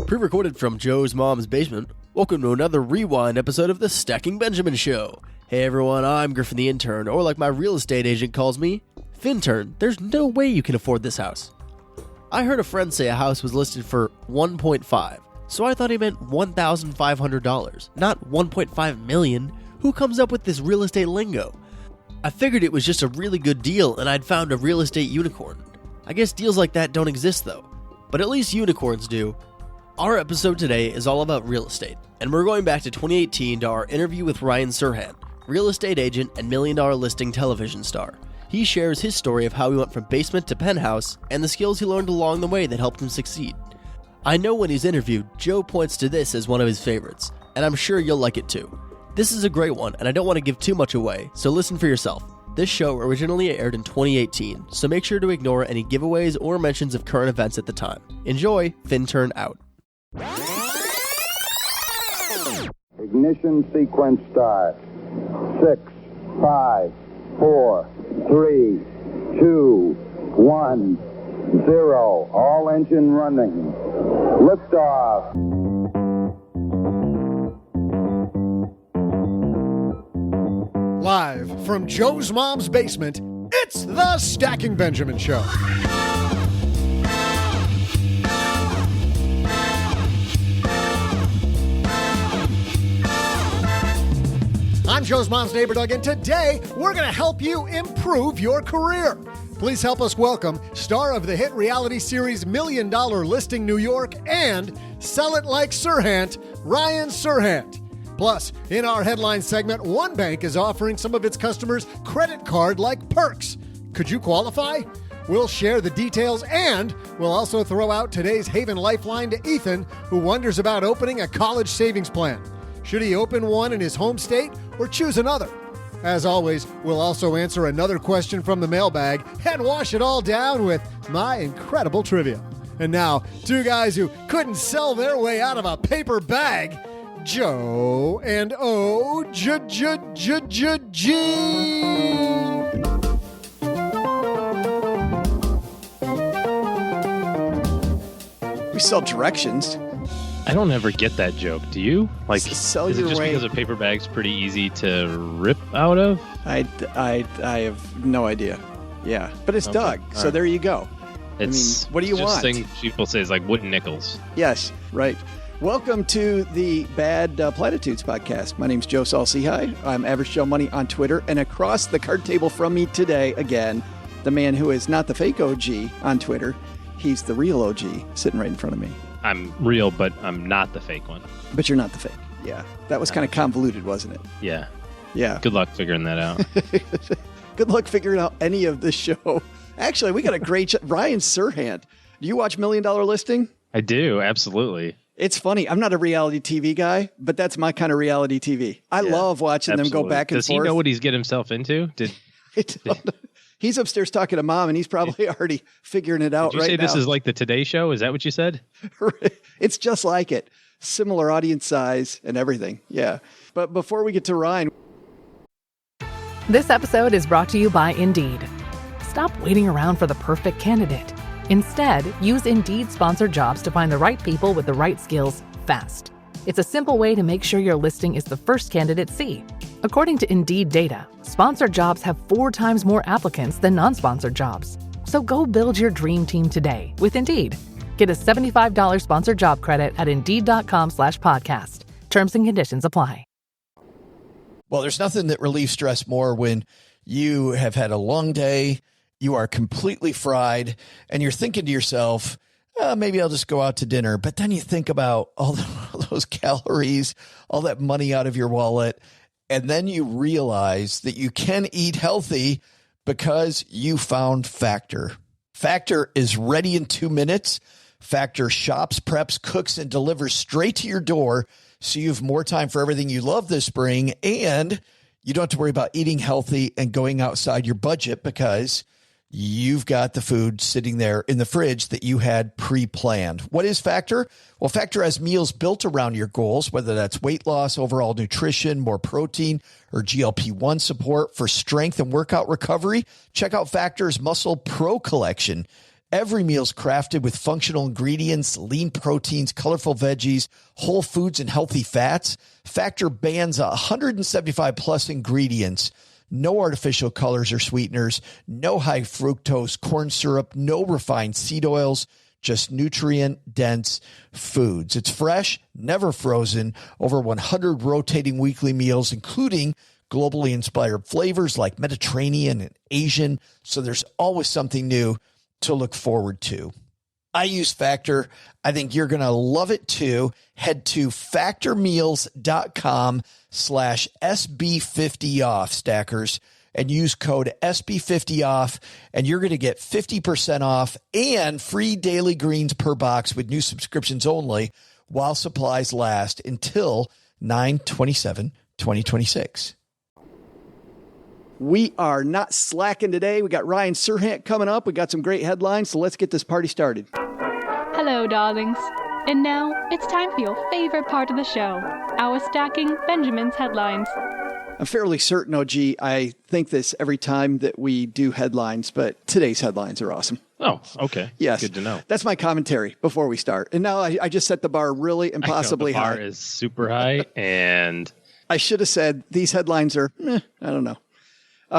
Pre-recorded from Joe's mom's basement, welcome to another rewind episode of the Stacking Benjamin Show. Hey everyone, I'm Griffin the Intern, or like my real estate agent calls me, Fintern. There's no way you can afford this house. I heard a friend say a house was listed for $1.5, so I thought he meant $1,500, not $1.5 million. Who comes up with this real estate lingo? I figured it was just a really good deal and I'd found a real estate unicorn. I guess deals like that don't exist though, but at least unicorns do. Our episode today is all about real estate, and we're going back to 2018 to our interview with Ryan Serhant, real estate agent and $1 Million Listing television star. He shares his story of how he went from basement to penthouse and the skills he learned along the way that helped him succeed. I know when he's interviewed, Joe points to this as one of his favorites, and I'm sure you'll like it too. This is a great one, and I don't want to give too much away, so listen for yourself. This show originally aired in 2018, so make sure to ignore any giveaways or mentions of current events at the time. Enjoy, Fintern out. Ignition sequence start. 6, 5, 4, 3, 2, 1, 0. All engine running. Liftoff. Live from Joe's mom's basement, it's the Stacking Benjamin Show. I'm Joe's mom's neighbor, Doug, and today we're going to help you improve your career. Please help us welcome star of the hit reality series $1 Million Listing New York and Sell It Like Serhant, Ryan Serhant. Plus, in our headline segment, one bank is offering some of its customers credit card-like perks. Could you qualify? We'll share the details, and we'll also throw out today's Haven Lifeline to Ethan, who wonders about opening a college savings plan. Should he open one in his home state or choose another? As always, we'll also answer another question from the mailbag and wash it all down with my incredible trivia. And now, two guys who couldn't sell their way out of a paper bag, Joe and O-G. We sell directions. I don't ever get that joke. Do you? Like, Sell is it your just way. because a paper bag's pretty easy to rip out of? I have no idea. Yeah, but it's Okay. Doug, All so right. there you go. It's what do you just want? Things people say is like wooden nickels. Yes, right. Welcome to the Bad Platitudes podcast. My name's Joe Salsihai. I'm Average Joe Money on Twitter, and across the card table from me today, again, the man who is not the fake OG on Twitter. He's the real OG sitting right in front of me. I'm real, but I'm not the fake one. But you're not the fake. Yeah, that was kind of convoluted, wasn't it? Yeah. Yeah. Good luck figuring that out. Good luck figuring out any of this show. Actually, we got a great Ryan Serhant. Do you watch $1 Million Listing? I do, absolutely. It's funny. I'm not a reality TV guy, but that's my kind of reality TV. I love watching them go back and Does forth. he know what he's getting himself into? I don't know. He's upstairs talking to mom, and he's probably already figuring it out Did you right say now. this is like the Today Show? Is that what you said? It's just like it. Similar audience size and everything. Yeah. But before we get to Ryan. This episode is brought to you by Indeed. Stop waiting around for the perfect candidate. Instead, use Indeed sponsored jobs to find the right people with the right skills fast. It's a simple way to make sure your listing is the first candidates see. According to Indeed data, sponsored jobs have 4 times more applicants than non-sponsored jobs. So go build your dream team today with Indeed. Get a $75 sponsored job credit at Indeed.com/podcast. Terms and conditions apply. Well, there's nothing that relieves stress more when you have had a long day, you are completely fried, and you're thinking to yourself, maybe I'll just go out to dinner. But then you think about all those calories, all that money out of your wallet, and then you realize that you can eat healthy because you found Factor. Factor is ready in 2 minutes. Factor shops, preps, cooks, and delivers straight to your door, so you have more time for everything you love this spring, and you don't have to worry about eating healthy and going outside your budget because you've got the food sitting there in the fridge that you had pre-planned. What is Factor? Well, Factor has meals built around your goals, whether that's weight loss, overall nutrition, more protein, or GLP-1 support for strength and workout recovery. Check out Factor's Muscle Pro collection. Every meal's crafted with functional ingredients, lean proteins, colorful veggies, whole foods, and healthy fats. Factor bans 175 plus ingredients. No artificial colors or sweeteners, no high fructose corn syrup, no refined seed oils, just nutrient-dense foods. It's fresh, never frozen, over 100 rotating weekly meals, including globally inspired flavors like Mediterranean and Asian, so there's always something new to look forward to. I use Factor. I think you're going to love it too. Head to factormeals.com/SB50off, stackers, and use code SB50off, and you're going to get 50% off and free daily greens per box with new subscriptions only while supplies last until 9/27/2026. We are not slacking today. We got Ryan Serhant coming up. We got some great headlines, so let's get this party started. Hello, darlings. And now it's time for your favorite part of the show, our Stacking Benjamin's headlines. I'm fairly certain, OG, I think this every time that we do headlines, but today's headlines are awesome. Oh, okay. Yes. Good to know. That's my commentary before we start. And now I just set the bar really impossibly high. The bar is super high, and I should have said these headlines are, I don't know.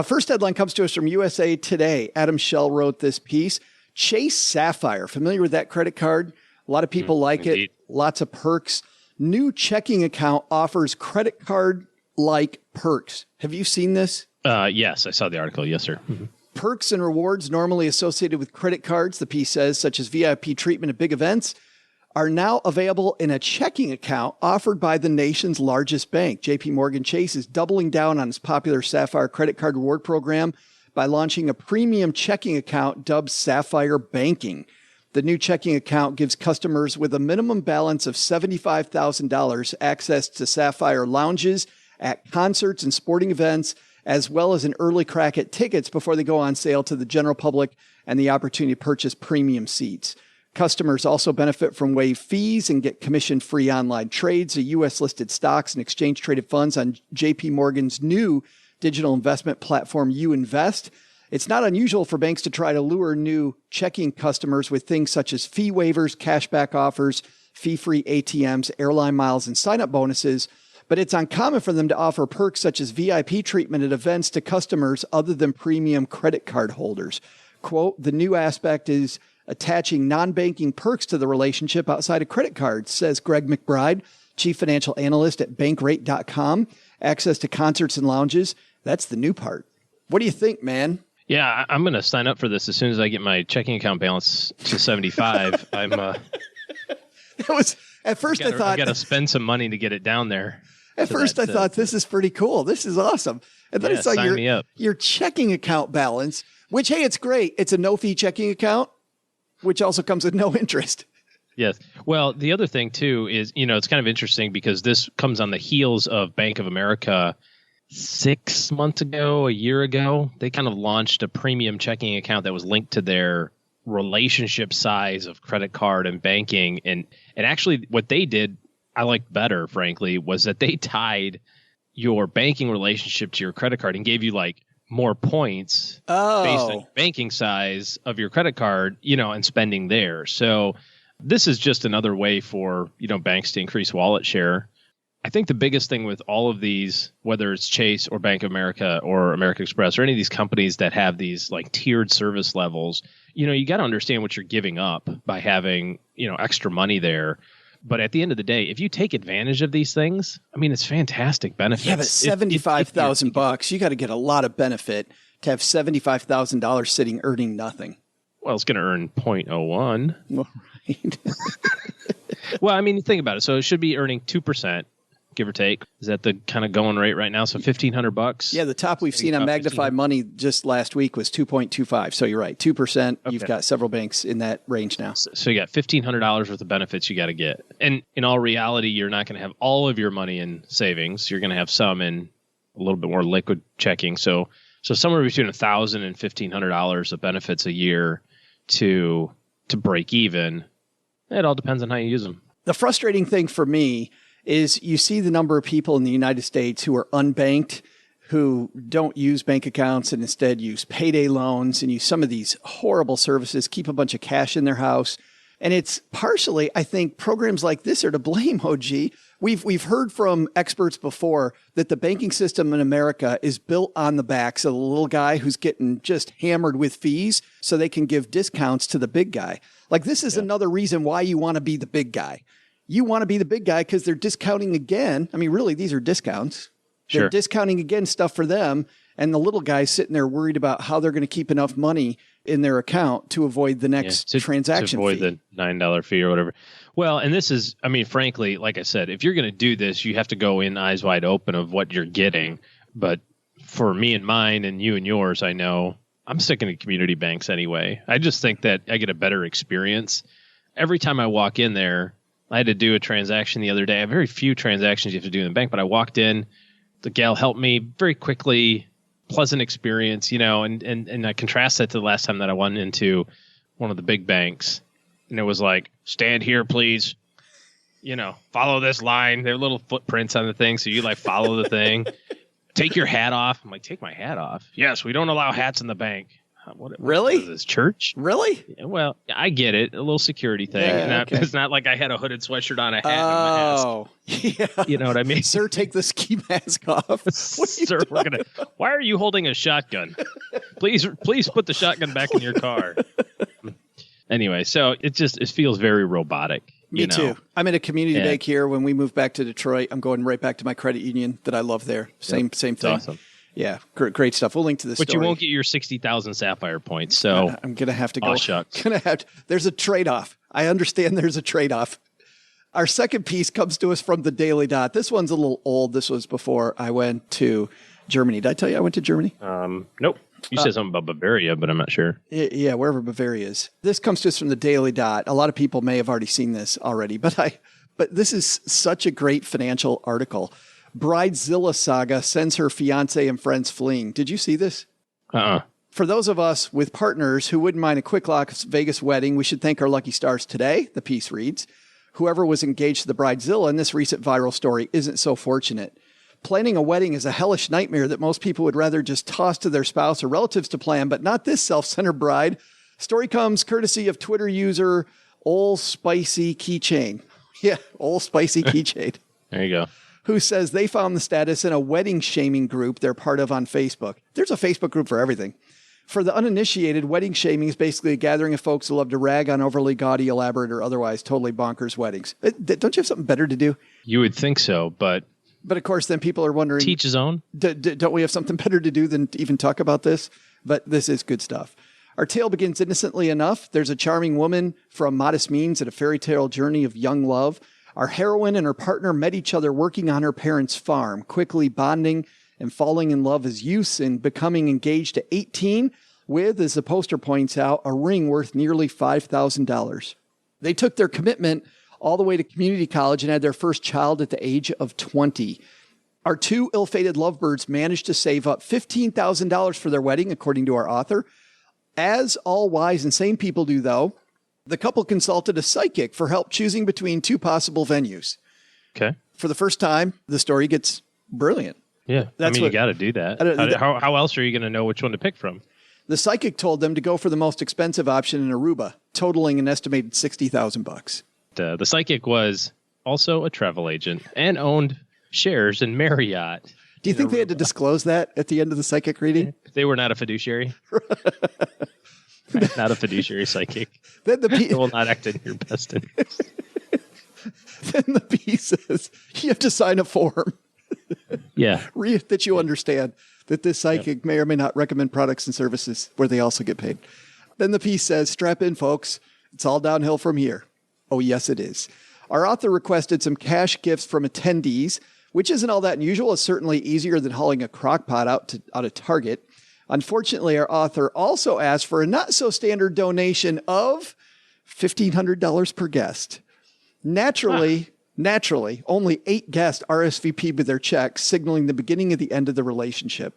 First headline comes to us from USA Today. Adam Shell wrote this piece. Chase Sapphire, familiar with that credit card? A lot of people like indeed. it. Lots of perks. New checking account offers credit card-like perks. Have you seen this? Yes, I saw the article. Yes, sir. Mm-hmm. Perks and rewards normally associated with credit cards, the piece says, such as VIP treatment at big events, are now available in a checking account offered by the nation's largest bank. JP Morgan Chase is doubling down on its popular Sapphire credit card reward program by launching a premium checking account dubbed Sapphire Banking. The new checking account gives customers with a minimum balance of $75,000 access to Sapphire lounges at concerts and sporting events, as well as an early crack at tickets before they go on sale to the general public and the opportunity to purchase premium seats. Customers also benefit from waived fees and get commission-free online trades of U.S.-listed stocks and exchange-traded funds on J.P. Morgan's new digital investment platform, YouInvest. It's not unusual for banks to try to lure new checking customers with things such as fee waivers, cashback offers, fee-free ATMs, airline miles, and sign-up bonuses, but it's uncommon for them to offer perks such as VIP treatment at events to customers other than premium credit card holders. Quote, the new aspect is attaching non-banking perks to the relationship outside of credit cards, says Greg McBride, chief financial analyst at bankrate.com. Access to concerts and lounges, that's the new part. What do you think, man? Yeah, I'm going to sign up for this as soon as I get my checking account balance to 75. I'm That was at first I thought I got to spend some money to get it down there. At first I thought this is pretty cool. This is awesome. And then I saw sign me up. your checking account balance, which, hey, it's great. It's a no-fee checking account, which also comes with no interest. Yes. Well, the other thing, too, is, it's kind of interesting because this comes on the heels of Bank of America 6 months ago, a year ago. They kind of launched a premium checking account that was linked to their relationship size of credit card and banking. And actually what they did, I liked better, frankly, was that they tied your banking relationship to your credit card and gave you like more points based on banking size of your credit card, and spending there. So this is just another way for, banks to increase wallet share. I think the biggest thing with all of these, whether it's Chase or Bank of America or American Express or any of these companies that have these like tiered service levels, you got to understand what you're giving up by having, extra money there. But at the end of the day, if you take advantage of these things, I mean, it's fantastic benefits. Yeah, but $75,000, you got to get a lot of benefit to have $75,000 sitting earning nothing. Well, it's going to earn 0.01. Well, right. Well, I mean, think about it. So it should be earning 2%, give or take. Is that the kind of going rate right now? So $1,500. Yeah, the top we've seen on Magnify Money just last week was 2.25. So you're right, 2%. Okay. You've got several banks in that range now. So you got $1,500 worth of benefits you got to get. And in all reality, you're not going to have all of your money in savings. You're going to have some in a little bit more liquid checking. So somewhere between $1,000 and $1,500 of benefits a year to break even. It all depends on how you use them. The frustrating thing for me is you see the number of people in the United States who are unbanked, who don't use bank accounts and instead use payday loans and use some of these horrible services, keep a bunch of cash in their house. And it's partially, I think, programs like this are to blame, OG. We've heard from experts before that the banking system in America is built on the backs of the little guy who's getting just hammered with fees so they can give discounts to the big guy. Like, this is another reason why you want to be the big guy. You want to be the big guy because they're discounting again. I mean, really, these are discounts. They're discounting again stuff for them. And the little guy's sitting there worried about how they're going to keep enough money in their account to avoid the next transaction to avoid fee. the $9 fee or whatever. Well, and this is, I mean, frankly, like I said, if you're going to do this, you have to go in eyes wide open of what you're getting. But for me and mine and you and yours, I know I'm sticking to community banks anyway. I just think that I get a better experience. Every time I walk in there, I had to do a transaction the other day. I have very few transactions you have to do in the bank, but I walked in, the gal helped me very quickly, pleasant experience, and I contrast that to the last time that I went into one of the big banks, and it was like, stand here, please, follow this line. There are little footprints on the thing, so you follow the thing. Take your hat off. I'm like, take my hat off? Yes, we don't allow hats in the bank. Really? What is this, church? Really? Yeah, well, I get it. A little security thing. Yeah, okay. It's not like I had a hooded sweatshirt on, a hat, and a mask. Oh, yeah. You know what I mean? Sir, take the ski mask off. Sir, why are you holding a shotgun? Please put the shotgun back in your car. Anyway, so it feels very robotic. Me too. I'm in a community bank here. When we move back to Detroit, I'm going right back to my credit union that I love there. Same thing. Awesome. Yeah, great stuff. We'll link to this. But you won't get your 60,000 Sapphire points. So I'm gonna have to go. Oh, shucks. There's a trade-off. I understand there's a trade-off. Our second piece comes to us from the Daily Dot. This one's a little old. This was before I went to Germany. Did I tell you I went to Germany? Nope. You said something about Bavaria, but I'm not sure. Yeah, wherever Bavaria is. This comes to us from the Daily Dot. A lot of people may have already seen this already, but this is such a great financial article. Bridezilla saga sends her fiance and friends fleeing. Did you see this? For those of us with partners who wouldn't mind a quick Las Vegas wedding, we should thank our lucky stars today, the piece reads. Whoever was engaged to the Bridezilla in this recent viral story isn't so fortunate. Planning a wedding is a hellish nightmare that most people would rather just toss to their spouse or relatives to plan, but not this self-centered bride. Story comes courtesy of Twitter user Old Spicy Keychain. Yeah, Old Spicy Keychain. There you go. Who says they found the status in a wedding shaming group they're part of on Facebook. There's a Facebook group for everything. For the uninitiated, wedding shaming is basically a gathering of folks who love to rag on overly gaudy, elaborate, or otherwise totally bonkers weddings. Don't you have something better to do? You would think so, but of course, then people are wondering, teach his own. Don't we have something better to do than to even talk about this? But this is good stuff. Our tale begins innocently enough. There's a charming woman from modest means and a fairy tale journey of young love. Our heroine and her partner met each other working on her parents' farm, quickly bonding and falling in love as youths and becoming engaged at 18 with, as the poster points out, a ring worth nearly $5,000. They took their commitment all the way to community college and had their first child at the age of 20. Our two ill-fated lovebirds managed to save up $15,000 for their wedding, according to our author. As all wise and sane people do, though, the couple consulted a psychic for help choosing between two possible venues. Okay. For the first time, the story gets brilliant. Yeah. You got to do that. How else are you going to know which one to pick from? The psychic told them to go for the most expensive option in Aruba, totaling an estimated $60,000. The psychic was also a travel agent and owned shares in Marriott. Do you think they had to disclose that at the end of the psychic reading? They were not a fiduciary. Not a fiduciary psychic. Then they will not act in your best interest. Then the piece says you have to sign a form. Yeah. That you understand that this psychic may or may not recommend products and services where they also get paid. Then the piece says, strap in, folks. It's all downhill from here. Oh, yes, it is. Our author requested some cash gifts from attendees, which isn't all that unusual. It's certainly easier than hauling a crock pot out of Target. Unfortunately, our author also asked for a not-so-standard donation of $1,500 per guest. Naturally, only 8 guests RSVP'd with their checks, signaling the beginning of the end of the relationship.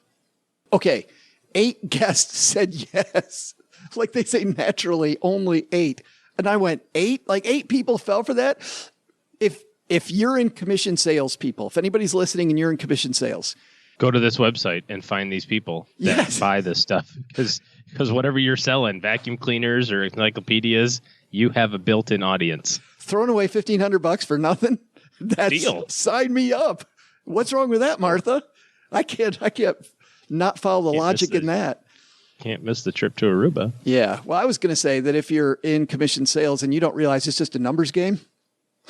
Okay, 8 guests said yes. Like they say, naturally, only 8. And I went, 8? Like 8 people fell for that? If you're in commission sales, people, if anybody's listening and you're in commission sales, Go to this website and find these people that buy this stuff. Because whatever you're selling, vacuum cleaners or encyclopedias, you have a built-in audience. Throwing away $1,500 for nothing? That's Deal. Sign me up. What's wrong with that, Martha? I can't not follow the logic in that. Can't miss the trip to Aruba. Yeah. Well, I was going to say that if you're in commission sales and you don't realize it's just a numbers game,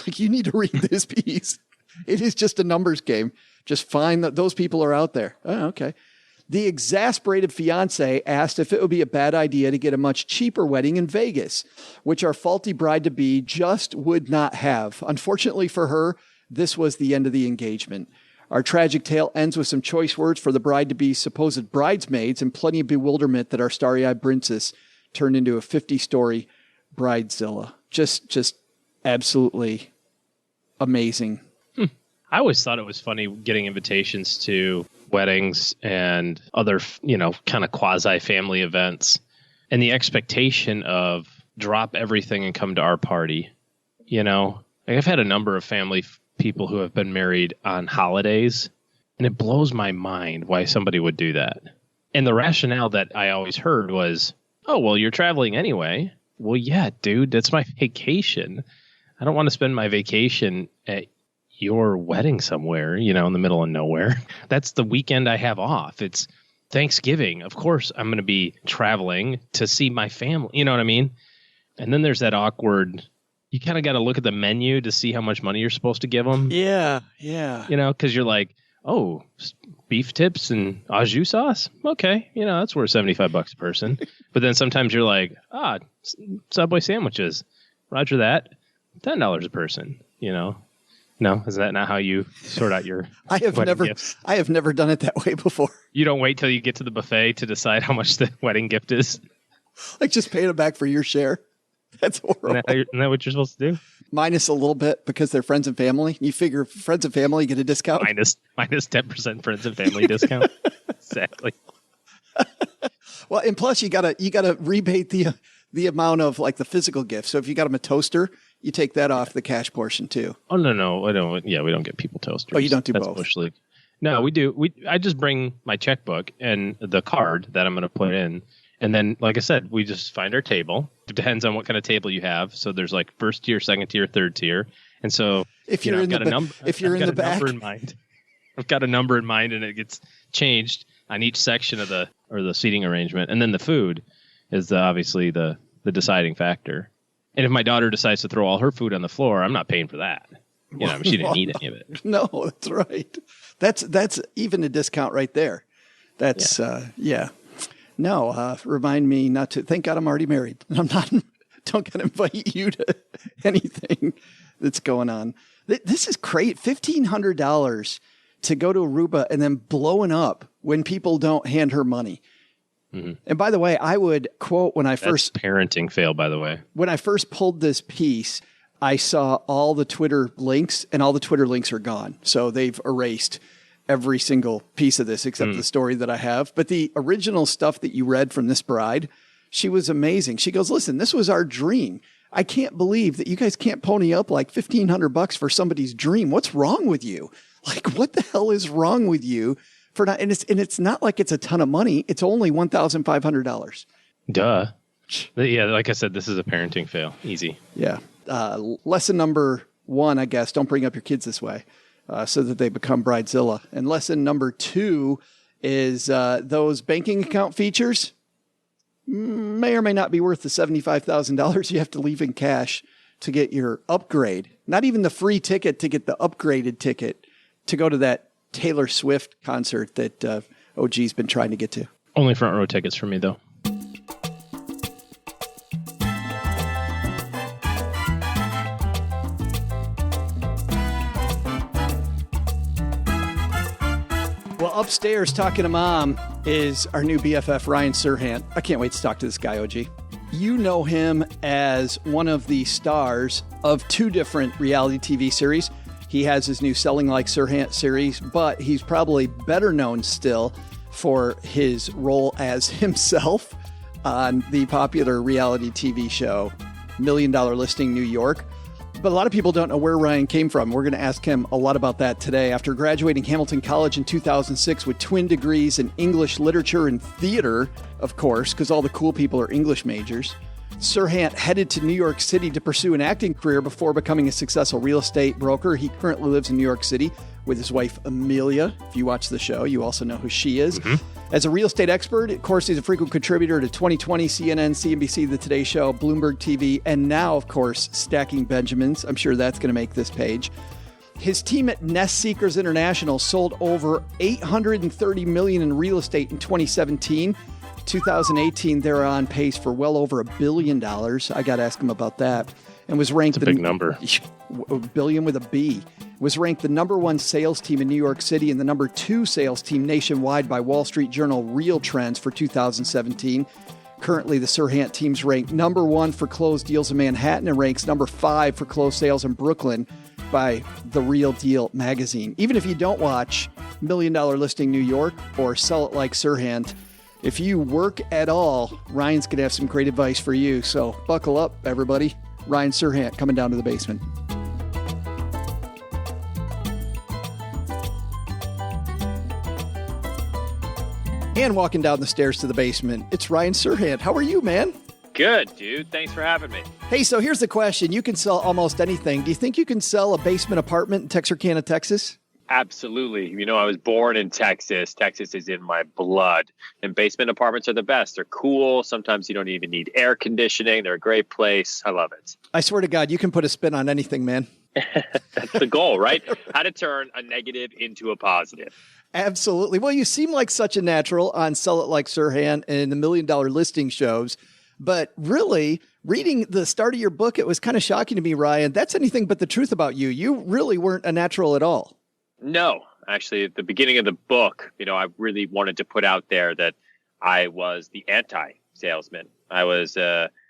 like you need to read this piece. It is just a numbers game. Just find that those people are out there. Oh, okay. The exasperated fiance asked if it would be a bad idea to get a much cheaper wedding in Vegas, which our faulty bride-to-be just would not have. Unfortunately for her, this was the end of the engagement. Our tragic tale ends with some choice words for the bride-to-be's supposed bridesmaids and plenty of bewilderment that our starry-eyed princess turned into a 50-story bridezilla. Just absolutely amazing. I always thought it was funny getting invitations to weddings and other, kind of quasi-family events. And the expectation of drop everything and come to our party. I've had a number of family people who have been married on holidays, and it blows my mind why somebody would do that. And the rationale that I always heard was, oh, well, you're traveling anyway. Well, yeah, dude, that's my vacation. I don't want to spend my vacation at your wedding somewhere, in the middle of nowhere. That's the weekend I have off. It's Thanksgiving. Of course, I'm going to be traveling to see my family. You know what I mean? And then there's that awkward, you kind of got to look at the menu to see how much money you're supposed to give them. Yeah. Because you're like, oh, beef tips and au jus sauce? Okay, that's worth $75 a person. But then sometimes you're like, Subway sandwiches. Roger that. $10 a person, No, is that not how you sort out your gifts? I have never done it that way before. You don't wait till you get to the buffet to decide how much the wedding gift is? Like just paying them back for your share? That's horrible. Isn't that what you're supposed to do? Minus a little bit because they're friends and family. You figure friends and family get a discount? Minus 10% friends and family discount. Exactly. Well, and plus you gotta rebate the amount of like the physical gift. So if you got them a toaster, you take that off the cash portion too. Oh no, I don't. Yeah, we don't get people toasters. Oh, you don't do That's both. Bush League. No, we do. I just bring my checkbook and the card that I'm going to put in, and then, like I said, we just find our table. It depends on what kind of table you have. So there's like first tier, second tier, third tier, and so if you're in the back, I've got a number in mind, and it gets changed on each section of the seating arrangement, and then the food is obviously the deciding factor. And if my daughter decides to throw all her food on the floor, I'm not paying for that. She didn't eat any of it. No, that's right. That's even a discount right there. That's yeah. No, remind me not to. Thank God I'm already married. Don't gotta invite you to anything that's going on. This is great. $1,500 to go to Aruba and then blowing up when people don't hand her money. Mm-hmm. And by the way, I would quote when I first parenting fail, by the way, when I first pulled this piece, I saw all the Twitter links and all the Twitter links are gone. So they've erased every single piece of this except the story that I have. But the original stuff that you read from this bride, she was amazing. She goes, listen, this was our dream. I can't believe that you guys can't pony up like $1,500 for somebody's dream. What's wrong with you? Like, what the hell is wrong with you? And it's not like it's a ton of money. It's only $1,500. Duh. Yeah, like I said, this is a parenting fail. Easy. Yeah. Lesson number 1, I guess, don't bring up your kids this way so that they become bridezilla. And lesson number 2 is those banking account features may or may not be worth the $75,000 you have to leave in cash to get your upgrade. Not even the free ticket to get the upgraded ticket to go to that Taylor Swift concert that OG's been trying to get to. Only front row tickets for me, though. Well, upstairs talking to Mom is our new BFF, Ryan Serhant. I can't wait to talk to this guy, OG. You know him as one of the stars of 2 different reality TV series. He has his new Selling Like Serhant series, but he's probably better known still for his role as himself on the popular reality TV show $1 Million Listing New York. But a lot of people don't know where Ryan came from. We're going to ask him a lot about that today. After graduating Hamilton College in 2006 with twin degrees in English literature and theater, of course, because all the cool people are English majors, Serhant headed to New York City to pursue an acting career before becoming a successful real estate broker. He currently lives in New York City with his wife, Amelia. If you watch the show, you also know who she is. As a real estate expert, of course, he's a frequent contributor to 2020, CNN, CNBC, The Today Show, Bloomberg TV, and now, of course, Stacking Benjamins. I'm sure that's going to make this page. His team at Nest Seekers International sold over $830 million in real estate in 2017. 2018, they're on pace for well over $1 billion. I got to ask him about that. And was ranked That's a big number. A billion with a B. Was ranked the number one sales team in New York City and the number two sales team nationwide by Wall Street Journal Real Trends for 2017. Currently, the Serhant team's ranked number one for closed deals in Manhattan and ranks number 5 for closed sales in Brooklyn by The Real Deal magazine. Even if you don't watch $1 Million Listing New York or Sell It Like Serhant, if you work at all, Ryan's going to have some great advice for you. So buckle up, everybody. Ryan Serhant coming down to the basement. And walking down the stairs to the basement, it's Ryan Serhant. How are you, man? Good, dude. Thanks for having me. Hey, so here's the question. You can sell almost anything. Do you think you can sell a basement apartment in Texarkana, Texas? Absolutely. You know, I was born in Texas. Texas is in my blood. And basement apartments are the best. They're cool. Sometimes you don't even need air conditioning. They're a great place. I love it. I swear to God, you can put a spin on anything, man. That's the goal, right? How to turn a negative into a positive. Absolutely. Well, you seem like such a natural on Sell It Like Serhant and the $1 Million Listing shows. But really, reading the start of your book, it was kind of shocking to me, Ryan. That's anything but the truth about you. You really weren't a natural at all. No, actually, at the beginning of the book, you know, I really wanted to put out there that I was the anti-salesman. I was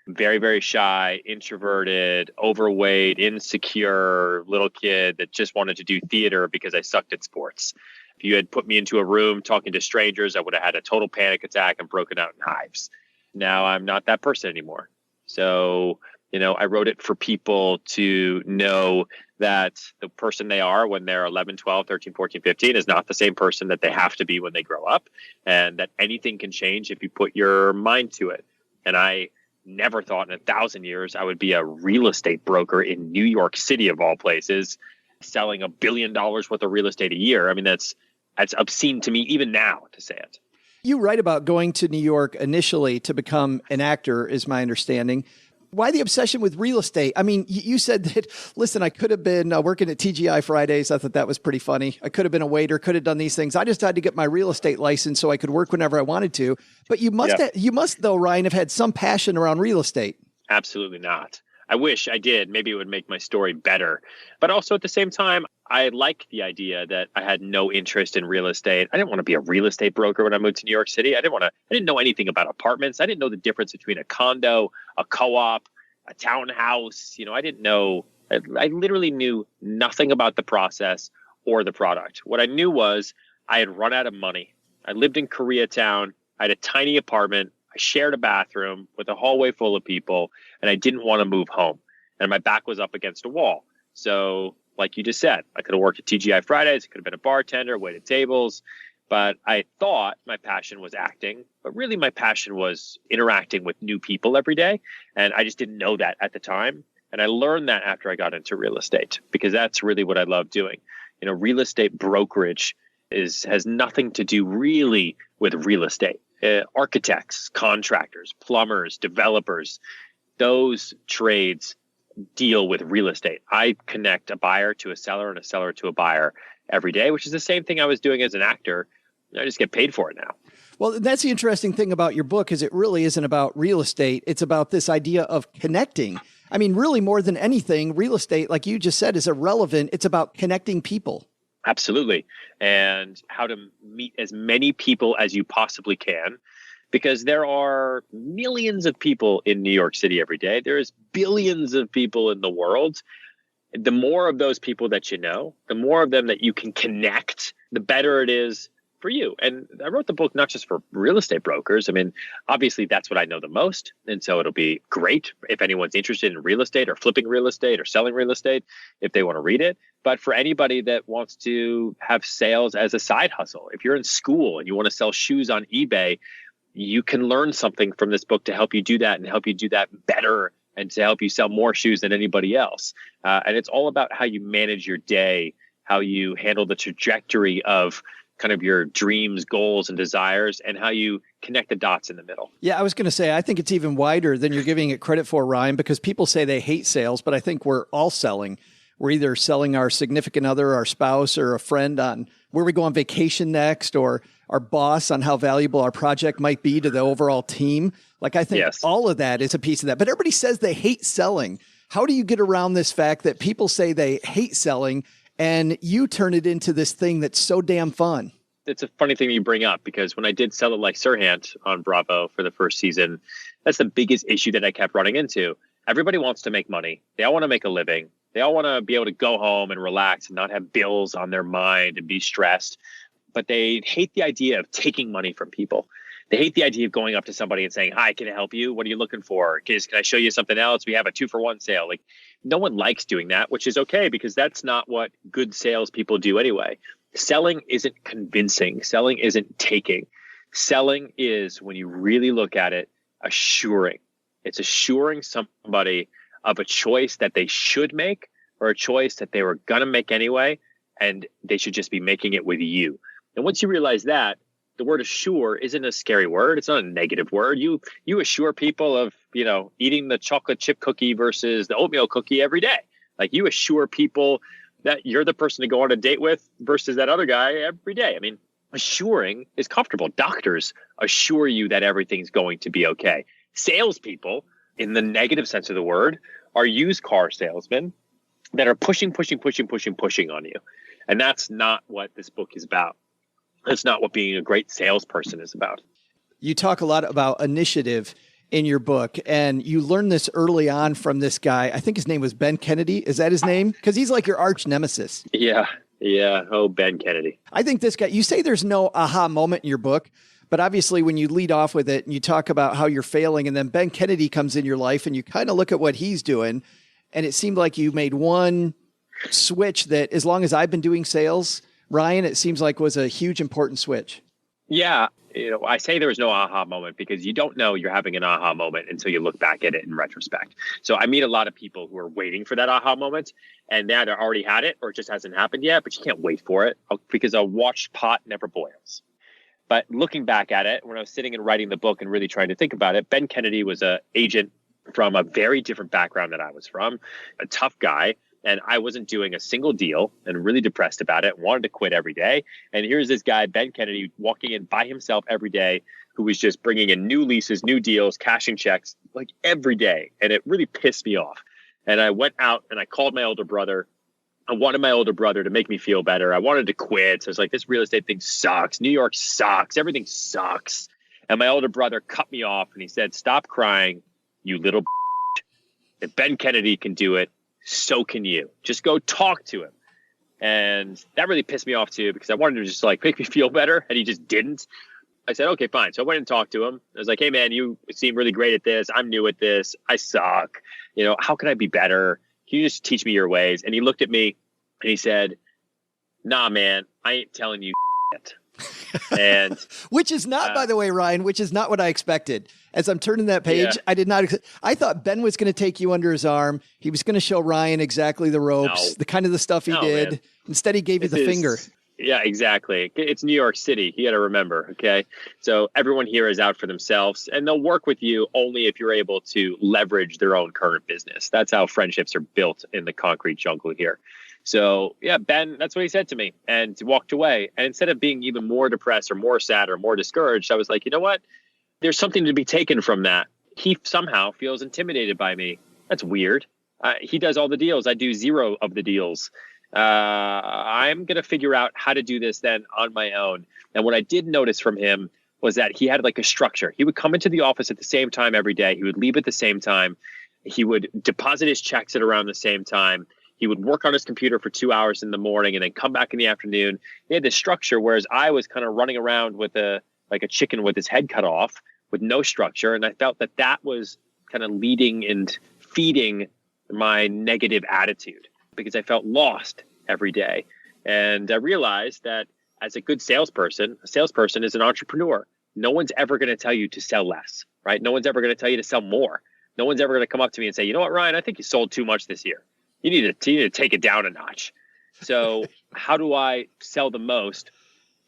very, very shy, introverted, overweight, insecure little kid that just wanted to do theater because I sucked at sports. If you had put me into a room talking to strangers, I would have had a total panic attack and broken out in hives. Now I'm not that person anymore. So, you know, I wrote it for people to know that the person they are when they're 11, 12, 13, 14, 15 is not the same person that they have to be when they grow up, and that anything can change if you put your mind to it. And I never thought in 1,000 years I would be a real estate broker in New York City, of all places, selling $1 billion worth of real estate a year. I mean, that's obscene to me even now to say it. You write about going to New York initially to become an actor, is my understanding. Why the obsession with real estate? I mean, you said that, listen, I could have been working at TGI Fridays. I thought that was pretty funny. I could have been a waiter, could have done these things. I just had to get my real estate license so I could work whenever I wanted to. But you must, though, Ryan, have had some passion around real estate. Absolutely not. I wish I did. Maybe it would make my story better. But also at the same time, I like the idea that I had no interest in real estate. I didn't want to be a real estate broker when I moved to New York City. I didn't know anything about apartments. I didn't know the difference between a condo, a co-op, a townhouse. You know, I didn't know. I literally knew nothing about the process or the product. What I knew was I had run out of money. I lived in Koreatown. I had a tiny apartment. I shared a bathroom with a hallway full of people, and I didn't want to move home. And my back was up against a wall. So, like you just said, I could have worked at TGI Fridays. I could have been a bartender, waited tables. But I thought my passion was acting. But really, my passion was interacting with new people every day. And I just didn't know that at the time. And I learned that after I got into real estate, because that's really what I love doing. You know, real estate brokerage has nothing to do really with real estate. Architects, contractors, plumbers, developers, those trades deal with real estate. I connect a buyer to a seller and a seller to a buyer every day, which is the same thing I was doing as an actor. I just get paid for it now. Well, that's the interesting thing about your book, is it really isn't about real estate. It's about this idea of connecting. I mean, really more than anything, real estate, like you just said, is irrelevant. It's about connecting people. Absolutely. And how to meet as many people as you possibly can, because there are millions of people in New York City every day. There's billions of people in the world. The more of those people that you know, the more of them that you can connect, the better it is for you. And I wrote the book not just for real estate brokers. I mean, obviously that's what I know the most. And so it'll be great if anyone's interested in real estate or flipping real estate or selling real estate, if they want to read it. But for anybody that wants to have sales as a side hustle, if you're in school and you want to sell shoes on eBay, you can learn something from this book to help you do that and help you do that better and to help you sell more shoes than anybody else. And it's all about how you manage your day, how you handle the trajectory of kind of your dreams, goals, and desires, and how you connect the dots in the middle. Yeah, I was going to say, I think it's even wider than you're giving it credit for, Ryan, because people say they hate sales, but I think we're all selling. We're either selling our significant other, our spouse, or a friend on where we go on vacation next, or our boss on how valuable our project might be to the overall team. Like, I think all of that is a piece of that. But everybody says they hate selling. How do you get around this fact that people say they hate selling and you turn it into this thing that's so damn fun? It's a funny thing you bring up, because when I did Sell It Like Serhant on Bravo for the first season, that's the biggest issue that I kept running into. Everybody wants to make money. They all want to make a living. They all want to be able to go home and relax and not have bills on their mind and be stressed. But they hate the idea of taking money from people. They hate the idea of going up to somebody and saying, "Hi, can I help you? What are you looking for? Can I show you something else? We have a 2-for-1 sale." Like, no one likes doing that, which is okay, because that's not what good salespeople do anyway. Selling isn't convincing. Selling isn't taking. Selling is, when you really look at it, assuring. It's assuring somebody of a choice that they should make, or a choice that they were going to make anyway, and they should just be making it with you. And once you realize that, the word assure isn't a scary word. It's not a negative word. You assure people of, eating the chocolate chip cookie versus the oatmeal cookie every day. Like, you assure people that you're the person to go on a date with versus that other guy every day. I mean, assuring is comfortable. Doctors assure you that everything's going to be okay. Salespeople, in the negative sense of the word, are used car salesmen that are pushing on you. And that's not what this book is about. That's not what being a great salesperson is about. You talk a lot about initiative in your book, and you learned this early on from this guy. I think his name was Ben Kennedy. Is that his name? Because he's like your arch nemesis. Yeah. Oh, Ben Kennedy. I think this guy, you say there's no aha moment in your book, but obviously when you lead off with it and you talk about how you're failing, and then Ben Kennedy comes in your life and you kind of look at what he's doing, and it seemed like you made one switch that, as long as I've been doing sales, Ryan, it seems like was a huge important switch. Yeah. I say there was no aha moment because you don't know you're having an aha moment until you look back at it in retrospect. So I meet a lot of people who are waiting for that aha moment, and they either already had it or it just hasn't happened yet, but you can't wait for it because a watched pot never boils. But looking back at it, when I was sitting and writing the book and really trying to think about it, Ben Kennedy was an agent from a very different background than I was from, a tough guy. And I wasn't doing a single deal and really depressed about it, wanted to quit every day. And here's this guy, Ben Kennedy, walking in by himself every day, who was just bringing in new leases, new deals, cashing checks, like every day. And it really pissed me off. And I went out and I called my older brother. I wanted my older brother to make me feel better. I wanted to quit. So I was like, this real estate thing sucks. New York sucks. Everything sucks. And my older brother cut me off and he said, "Stop crying, you little b***. If Ben Kennedy can do it, so can you. Just go talk to him." And that really pissed me off too, because I wanted to just like make me feel better, and he just didn't. I said, okay, fine. So I went and talked to him. I was like, "Hey man, you seem really great at this. I'm new at this. I suck. How can I be better? Can you just teach me your ways?" And he looked at me and he said, "Nah, man, I ain't telling you shit." And which is not, by the way, Ryan, which is not what I expected. As I'm turning that page, I did not. I thought Ben was going to take you under his arm. He was going to show Ryan exactly the ropes, the kind of the stuff he did. Man. Instead, he gave you the finger. Yeah, exactly. It's New York City. You got to remember. Okay. So everyone here is out for themselves, and they'll work with you only if you're able to leverage their own current business. That's how friendships are built in the concrete jungle here. So yeah, Ben, that's what he said to me, and walked away. And instead of being even more depressed or more sad or more discouraged, I was like, you know what? There's something to be taken from that. He somehow feels intimidated by me. That's weird. He does all the deals. I do zero of the deals. I'm going to figure out how to do this then on my own. And what I did notice from him was that he had like a structure. He would come into the office at the same time every day. He would leave at the same time. He would deposit his checks at around the same time. He would work on his computer for 2 hours in the morning and then come back in the afternoon. He had this structure, whereas I was kind of running around with like a chicken with his head cut off with no structure. And I felt that was kind of leading and feeding my negative attitude because I felt lost every day. And I realized that as a good salesperson, a salesperson is an entrepreneur. No one's ever going to tell you to sell less, right? No one's ever going to tell you to sell more. No one's ever going to come up to me and say, you know what, Ryan, I think you sold too much this year. You need to take it down a notch. So how do I sell the most?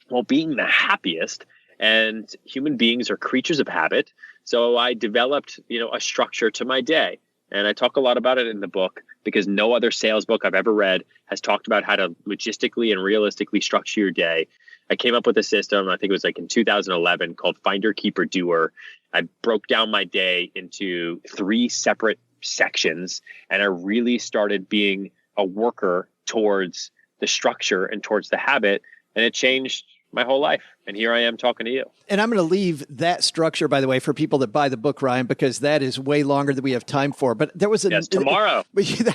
Well, being the happiest, and human beings are creatures of habit. So I developed, a structure to my day. And I talk a lot about it in the book because no other sales book I've ever read has talked about how to logistically and realistically structure your day. I came up with a system, I think it was like in 2011, called Finder, Keeper, Doer. I broke down my day into 3 separate sections, and I really started being a worker towards the structure and towards the habit, and it changed my whole life. And here I am talking to you. And I'm going to leave that structure, by the way, for people that buy the book, Ryan, because that is way longer than we have time for. But there was tomorrow.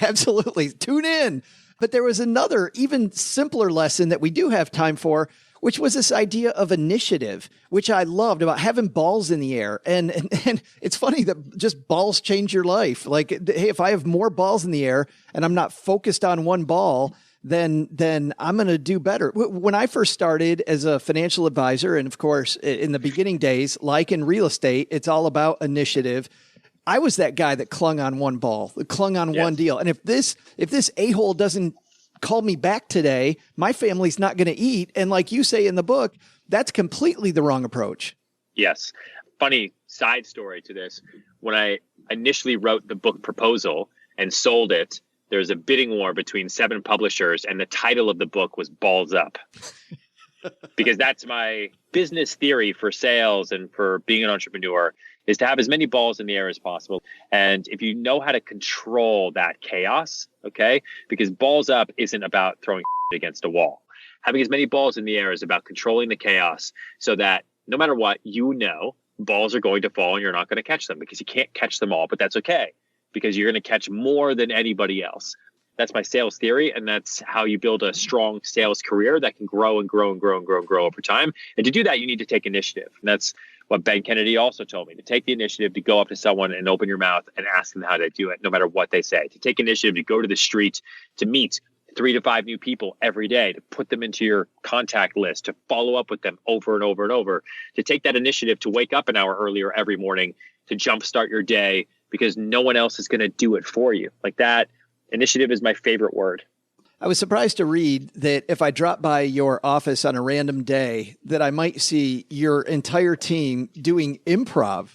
Absolutely. Tune in. But there was another even simpler lesson that we do have time for, which was this idea of initiative, which I loved, about having balls in the air. And it's funny that just balls change your life. Like, hey, if I have more balls in the air and I'm not focused on one ball, then I'm going to do better. When I first started as a financial advisor, and of course, in the beginning days, like in real estate, it's all about initiative. I was that guy that clung on one ball, clung on one deal. And if this a-hole doesn't call me back today, my family's not going to eat. And like you say in the book, that's completely the wrong approach. Yes. Funny side story to this. When I initially wrote the book proposal and sold it, there was a bidding war between 7 publishers, and the title of the book was Balls Up. Because that's my business theory for sales and for being an entrepreneur, is to have as many balls in the air as possible. And if you know how to control that chaos, okay, because balls up isn't about throwing against a wall. Having as many balls in the air is about controlling the chaos so that no matter what, balls are going to fall and you're not going to catch them because you can't catch them all, but that's okay because you're going to catch more than anybody else. That's my sales theory, and that's how you build a strong sales career that can grow and grow and grow and grow and grow over time. And to do that, you need to take initiative. And that's what Ben Kennedy also told me, to take the initiative to go up to someone and open your mouth and ask them how to do it, no matter what they say. To take initiative to go to the street, to meet 3 to 5 new people every day, to put them into your contact list, to follow up with them over and over and over, to take that initiative to wake up an hour earlier every morning, to jumpstart your day, because no one else is going to do it for you. Like that, initiative is my favorite word. I was surprised to read that if I dropped by your office on a random day, that I might see your entire team doing improv.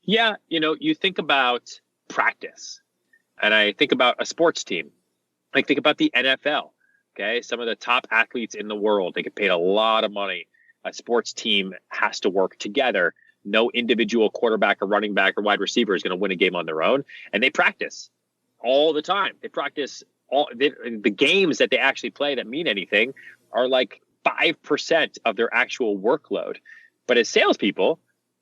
Yeah, you think about practice, and I think about a sports team. I think about the NFL, okay? Some of the top athletes in the world, they get paid a lot of money. A sports team has to work together. No individual quarterback or running back or wide receiver is going to win a game on their own. And they practice all the time. They practice the games that they actually play that mean anything are like 5% of their actual workload. But as salespeople,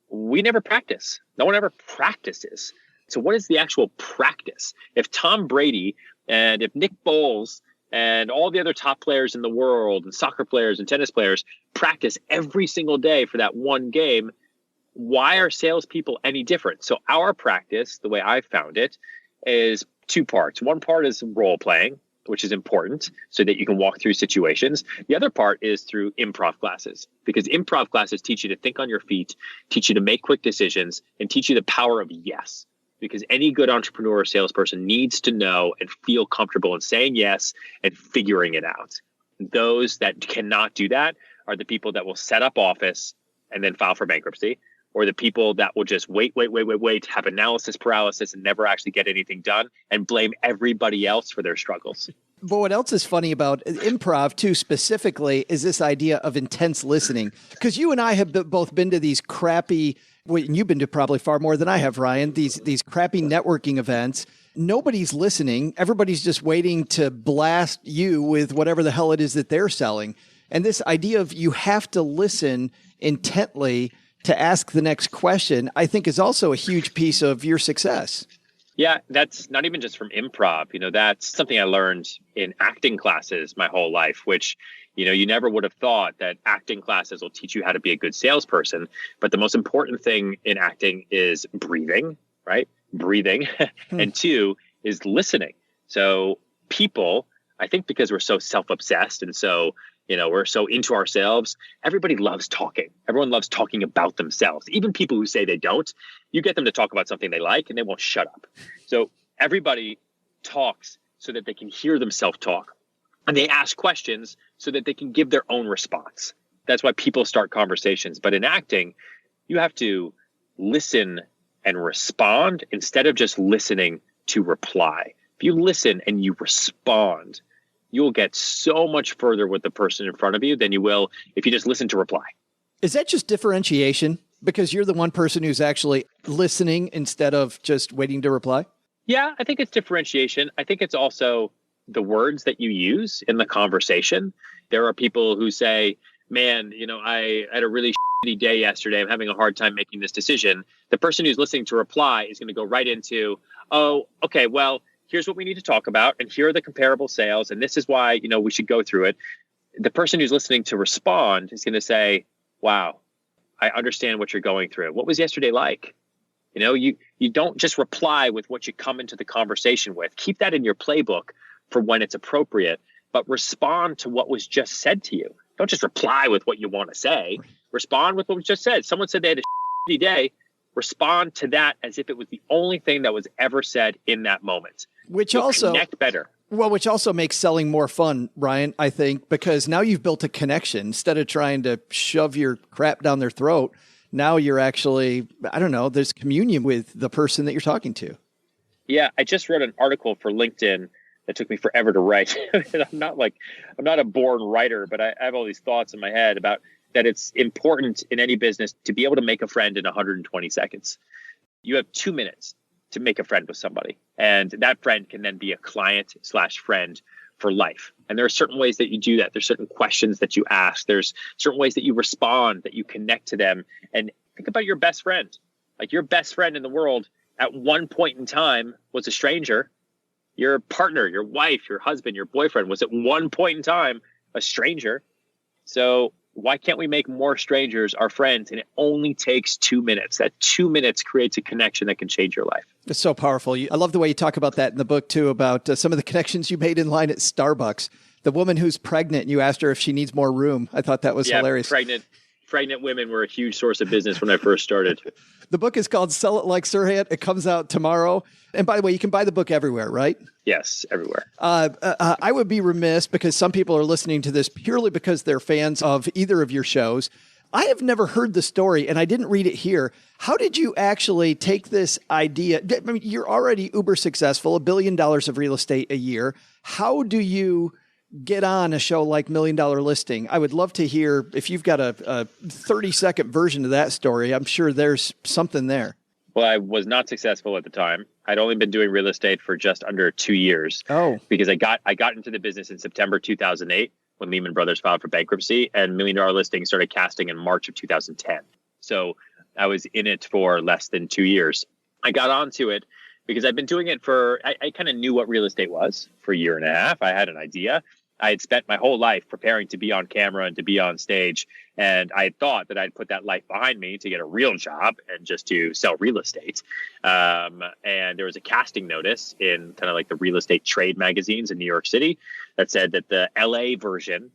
we never practice. No one ever practices. So what is the actual practice? If Tom Brady and if Nick Foles and all the other top players in the world and soccer players and tennis players practice every single day for that one game, why are salespeople any different? So our practice, the way I found it, is 2 parts. One part is role playing, which is important so that you can walk through situations. The other part is through improv classes, because improv classes teach you to think on your feet, teach you to make quick decisions, and teach you the power of yes. Because any good entrepreneur or salesperson needs to know and feel comfortable in saying yes and figuring it out. Those that cannot do that are the people that will set up office and then file for bankruptcy, or the people that will just wait, have analysis paralysis and never actually get anything done and blame everybody else for their struggles. But what else is funny about improv, too, specifically, is this idea of intense listening. Because you and I have both been to these crappy, and you've been to probably far more than I have, Ryan, these crappy networking events. Nobody's listening. Everybody's just waiting to blast you with whatever the hell it is that they're selling. And this idea of you have to listen intently to ask the next question, I think is also a huge piece of your success. Yeah, that's not even just from improv. That's something I learned in acting classes my whole life, which, you never would have thought that acting classes will teach you how to be a good salesperson. But the most important thing in acting is breathing, right? Breathing. And two is listening. So people, I think because we're so self-obsessed and so, we're so into ourselves, everybody loves talking. Everyone loves talking about themselves. Even people who say they don't, you get them to talk about something they like and they won't shut up. So everybody talks so that they can hear themselves talk. And they ask questions so that they can give their own response. That's why people start conversations. But in acting, you have to listen and respond instead of just listening to reply. If you listen and you respond, you'll get so much further with the person in front of you than you will if you just listen to reply. Is that just differentiation? Because you're the one person who's actually listening instead of just waiting to reply? Yeah, I think it's differentiation. I think it's also the words that you use in the conversation. There are people who say, man, I had a really shitty day yesterday. I'm having a hard time making this decision. The person who's listening to reply is going to go right into, oh, okay, well, here's what we need to talk about. And here are the comparable sales. And this is why, we should go through it. The person who's listening to respond is going to say, wow, I understand what you're going through. What was yesterday like? You don't just reply with what you come into the conversation with. Keep that in your playbook for when it's appropriate, but respond to what was just said to you. Don't just reply with what you want to say. Respond with what was just said. Someone said they had a shitty day. Respond to that as if it was the only thing that was ever said in that moment. Which You'll also connect better. Well, which also makes selling more fun, Ryan, I think, because now you've built a connection. Instead of trying to shove your crap down their throat, now you're actually, there's communion with the person that you're talking to. Yeah, I just wrote an article for LinkedIn that took me forever to write. I'm not a born writer, but I have all these thoughts in my head about that it's important in any business to be able to make a friend in 120 seconds. You have 2 minutes to make a friend with somebody, and that friend can then be a client/friend for life. And there are certain ways that you do that. There's certain questions that you ask. There's certain ways that you respond, that you connect to them. And think about your best friend. Like your best friend in the world at one point in time was a stranger. Your partner, your wife, your husband, your boyfriend was at one point in time a stranger. So why can't we make more strangers our friends? And it only takes 2 minutes. That 2 minutes creates a connection that can change your life. It's so powerful. I love the way you talk about that in the book, too, about some of the connections you made in line at Starbucks. The woman who's pregnant, and you asked her if she needs more room. I thought that was hilarious. Pregnant women were a huge source of business when I first started. The book is called Sell It Like Serhant. It comes out tomorrow. And by the way, you can buy the book everywhere, right? Yes, everywhere. I would be remiss because some people are listening to this purely because they're fans of either of your shows. I have never heard the story, and I didn't read it here. How did you actually take this idea? I mean, you're already uber successful, $1 billion of real estate a year. How do you get on a show like $1 Million Listing? I would love to hear if you've got a 30-second version of that story. I'm sure there's something there. Well, I was not successful at the time. I'd only been doing real estate for just under 2 years. Oh, because I got into the business in September 2008 when Lehman Brothers filed for bankruptcy, and $1 Million Listing started casting in March of 2010. So I was in it for less than 2 years. I got onto it because I've been doing it I kind of knew what real estate was for a year and a half. I had an idea. I had spent my whole life preparing to be on camera and to be on stage. And I had thought that I'd put that life behind me to get a real job and just to sell real estate. And there was a casting notice in kind of like the real estate trade magazines in New York City that said that the LA version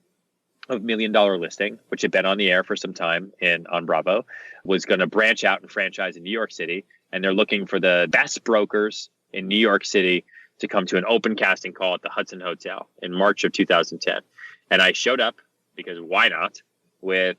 of $1 Million Listing, which had been on the air for some time on Bravo, was going to branch out and franchise in New York City. And they're looking for the best brokers in New York City to come to an open casting call at the Hudson Hotel in March of 2010. And I showed up because why not, with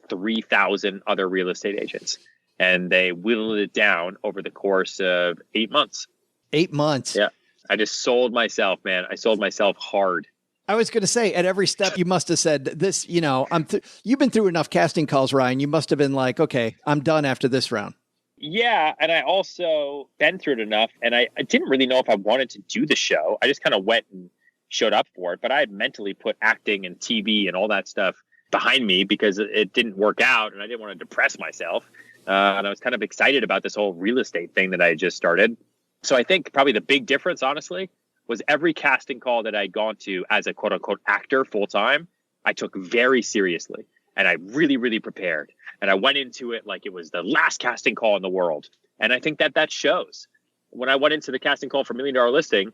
3,000 other real estate agents. And they whittled it down over the course of 8 months. 8 months? Yeah. I just sold myself, man. I sold myself hard. I was going to say, at every step, you must have said this, you've been through enough casting calls, Ryan. You must have been like, okay, I'm done after this round. Yeah, and I also been through it enough, and I didn't really know if I wanted to do the show. I just kind of went and showed up for it, but I had mentally put acting and TV and all that stuff behind me because it didn't work out, and I didn't want to depress myself. And I was kind of excited about this whole real estate thing that I had just started. So I think probably the big difference, honestly, was every casting call that I'd gone to as a quote unquote actor full time, I took very seriously and I really, really prepared. And I went into it like it was the last casting call in the world. And I think that shows. When I went into the casting call for $1 Million Listing,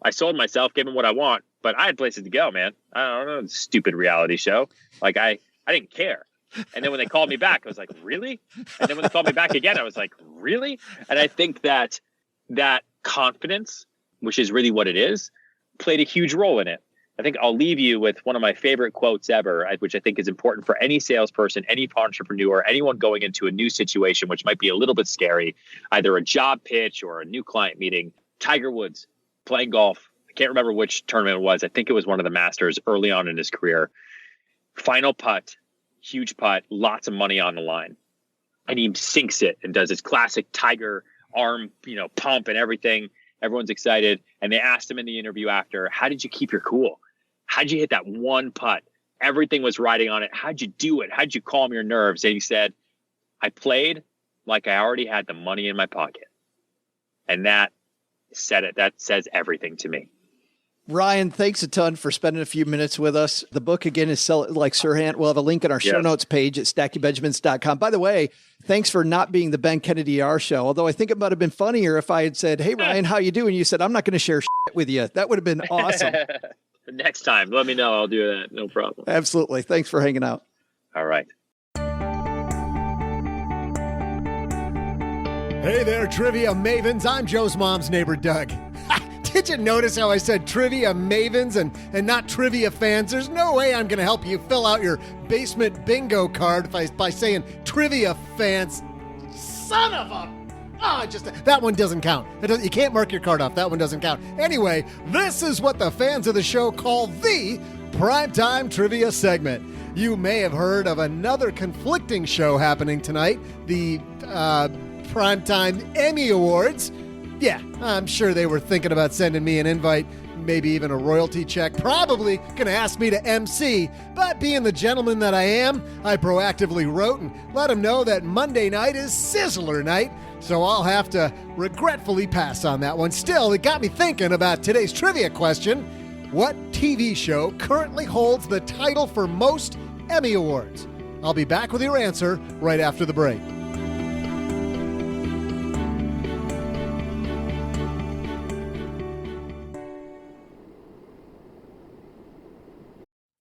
I sold myself, gave them what I want, but I had places to go, man. I don't know, stupid reality show. Like I didn't care. And then when they called me back, I was like, really? And then when they called me back again, I was like, really? And I think that confidence, which is really what it is, played a huge role in it. I think I'll leave you with one of my favorite quotes ever, which I think is important for any salesperson, any entrepreneur, anyone going into a new situation, which might be a little bit scary, either a job pitch or a new client meeting. Tiger Woods playing golf. I can't remember which tournament it was. I think it was one of the Masters early on in his career. Final putt, huge putt, lots of money on the line. And he sinks it and does his classic Tiger arm, pump and everything. Everyone's excited. And they asked him in the interview after, how did you keep your cool? How'd you hit that one putt? Everything was riding on it. How'd you do it? How'd you calm your nerves? And he said, I played like I already had the money in my pocket. And that said it. That says everything to me. Ryan, thanks a ton for spending a few minutes with us. The book, again, is Sell It Like Serhant. We'll have a link in our show notes page at stackingbenjamins.com. By the way, thanks for not being the Ben Kennedy R show, although I think it might have been funnier if I had said, hey, Ryan, how you doing? You said, I'm not going to share shit with you. That would have been awesome. Next time, let me know. I'll do that. No problem. Absolutely. Thanks for hanging out. All right. Hey there, trivia mavens. I'm Joe's mom's neighbor, Doug. Did you notice how I said trivia mavens and not trivia fans? There's no way I'm going to help you fill out your basement bingo card by saying trivia fans. Son of a... Oh, that one doesn't count. You can't mark your card off. That one doesn't count. Anyway, this is what the fans of the show call the Primetime Trivia segment. You may have heard of another conflicting show happening tonight, the Primetime Emmy Awards. Yeah, I'm sure they were thinking about sending me an invite, maybe even a royalty check, probably going to ask me to MC, but being the gentleman that I am, I proactively wrote and let them know that Monday night is Sizzler night, so I'll have to regretfully pass on that one. Still, it got me thinking about today's trivia question. What TV show currently holds the title for most Emmy Awards? I'll be back with your answer right after the break.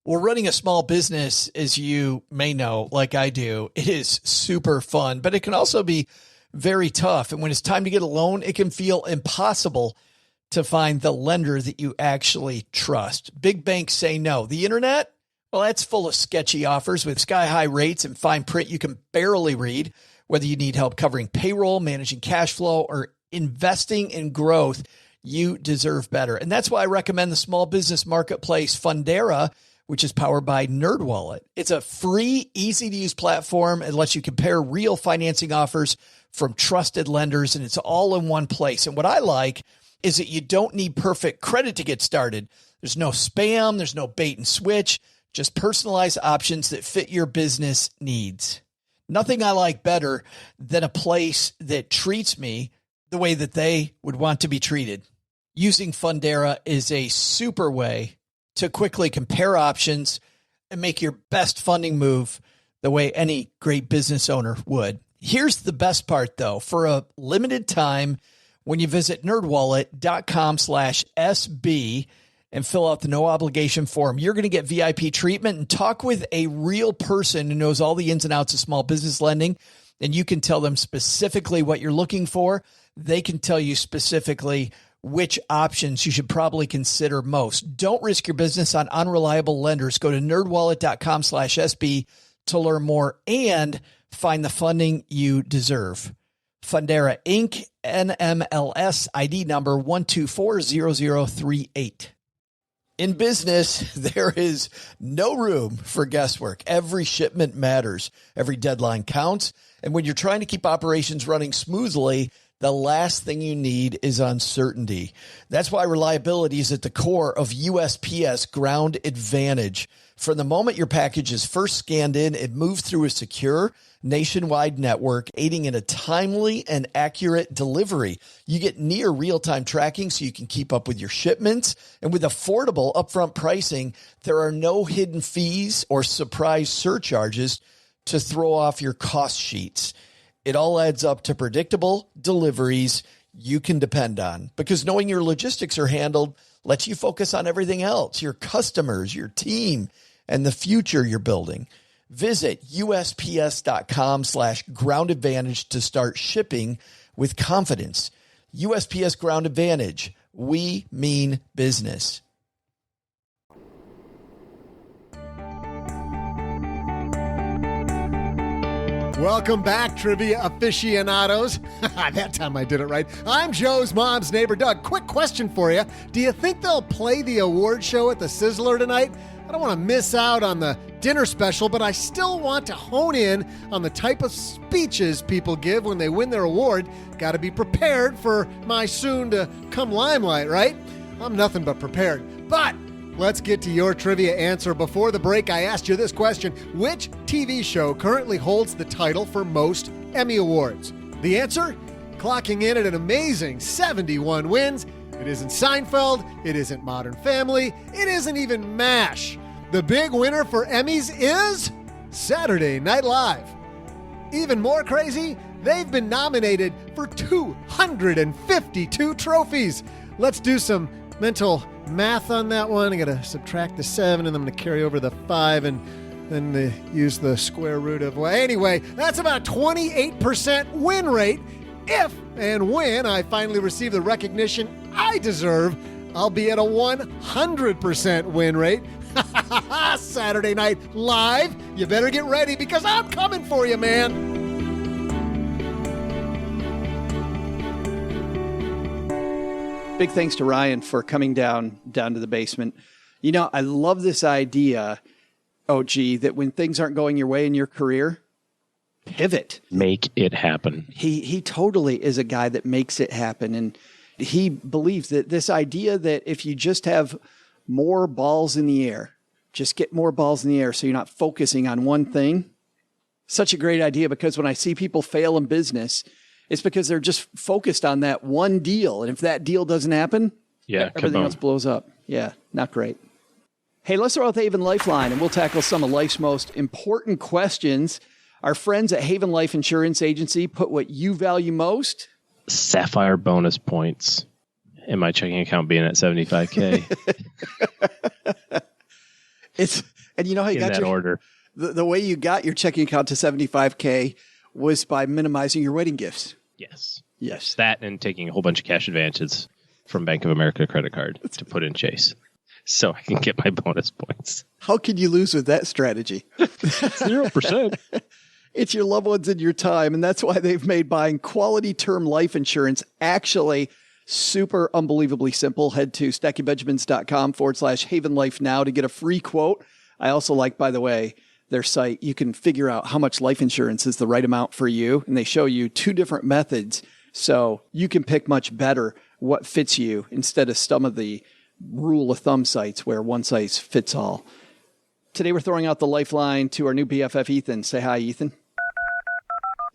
Well, running a small business, as you may know, like I do, it is super fun, but it can also be very tough. And when it's time to get a loan, it can feel impossible to find the lender that you actually trust. Big banks say no. The internet, well, that's full of sketchy offers with sky-high rates and fine print you can barely read. Whether you need help covering payroll, managing cash flow, or investing in growth, you deserve better. And that's why I recommend the small business marketplace Fundera, which is powered by NerdWallet. It's a free, easy-to-use platform. It lets you compare real financing offers from trusted lenders, and it's all in one place. And what I like is that you don't need perfect credit to get started. There's no spam. There's no bait and switch. Just personalized options that fit your business needs. Nothing I like better than a place that treats me the way that they would want to be treated. Using Fundera is a super way to quickly compare options and make your best funding move the way any great business owner would. Here's the best part, though. For a limited time, when you visit nerdwallet.com/SB and fill out the no obligation form, you're going to get VIP treatment and talk with a real person who knows all the ins and outs of small business lending. And you can tell them specifically what you're looking for. They can tell you specifically which options you should probably consider most. Don't risk your business on unreliable lenders. Go to nerdwallet.com/SB to learn more and find the funding you deserve. Fundera Inc., NMLS ID number 1240038. In business, there is no room for guesswork. Every shipment matters. Every deadline counts. And when you're trying to keep operations running smoothly, The last thing you need is uncertainty. That's why reliability is at the core of USPS Ground Advantage. From the moment your package is first scanned in, it moves through a secure nationwide network, aiding in a timely and accurate delivery. You get near real-time tracking so you can keep up with your shipments. And with affordable upfront pricing, there are no hidden fees or surprise surcharges to throw off your cost sheets. It all adds up to predictable deliveries you can depend on, because knowing your logistics are handled lets you focus on everything else, your customers, your team, and the future you're building. Visit USPS.com/Ground Advantage to start shipping with confidence. USPS Ground Advantage. We mean business. Welcome back, trivia aficionados. That time I did it right. I'm Joe's mom's neighbor, Doug. Quick question for you. Do you think they'll play the award show at the Sizzler tonight? I don't want to miss out on the dinner special, but I still want to hone in on the type of speeches people give when they win their award. Got to be prepared for my soon-to-come limelight, right? I'm nothing but prepared. But let's get to your trivia answer. Before the break, I asked you this question. Which TV show currently holds the title for most Emmy Awards? The answer? Clocking in at an amazing 71 wins. It isn't Seinfeld. It isn't Modern Family. It isn't even MASH. The big winner for Emmys is Saturday Night Live. Even more crazy, they've been nominated for 252 trophies. Let's do some mental math on that one. I got to subtract the 7, and I'm going to carry over the 5, and then use the square root of... Well, anyway, that's about 28% win rate. If and when I finally receive the recognition I deserve, I'll be at a 100% win rate. Saturday Night Live. You better get ready, because I'm coming for you, man. Big thanks to Ryan for coming down to the basement. You know, I love this idea, OG, that when things aren't going your way in your career, pivot. Make it happen. He totally is a guy that makes it happen. And he believes that this idea that if you just have more balls in the air, just get more balls in the air so you're not focusing on one thing. Such a great idea, because when I see people fail in business, it's because they're just focused on that one deal. And if that deal doesn't happen, everything else blows up. Yeah, not great. Hey, let's throw out the Haven Lifeline, and we'll tackle some of life's most important questions. Our friends at Haven Life Insurance Agency put what you value most. Sapphire bonus points. And my checking account being at 75K. And you know how you in got that order. The way you got your checking account to 75K was by minimizing your wedding gifts. Yes. Yes. That and taking a whole bunch of cash advances from Bank of America credit card to put in Chase so I can get my bonus points. How could you lose with that strategy? 0%. It's your loved ones and your time, and that's why they've made buying quality term life insurance actually super unbelievably simple. Head to stackingbenjamins.com/Haven Life now to get a free quote. I also like, by the way, their site. You can figure out how much life insurance is the right amount for you, and they show you 2 different methods, so you can pick much better what fits you instead of some of the rule of thumb sites where one size fits all. Today we're throwing out the lifeline to our new BFF, Ethan. Say hi, Ethan.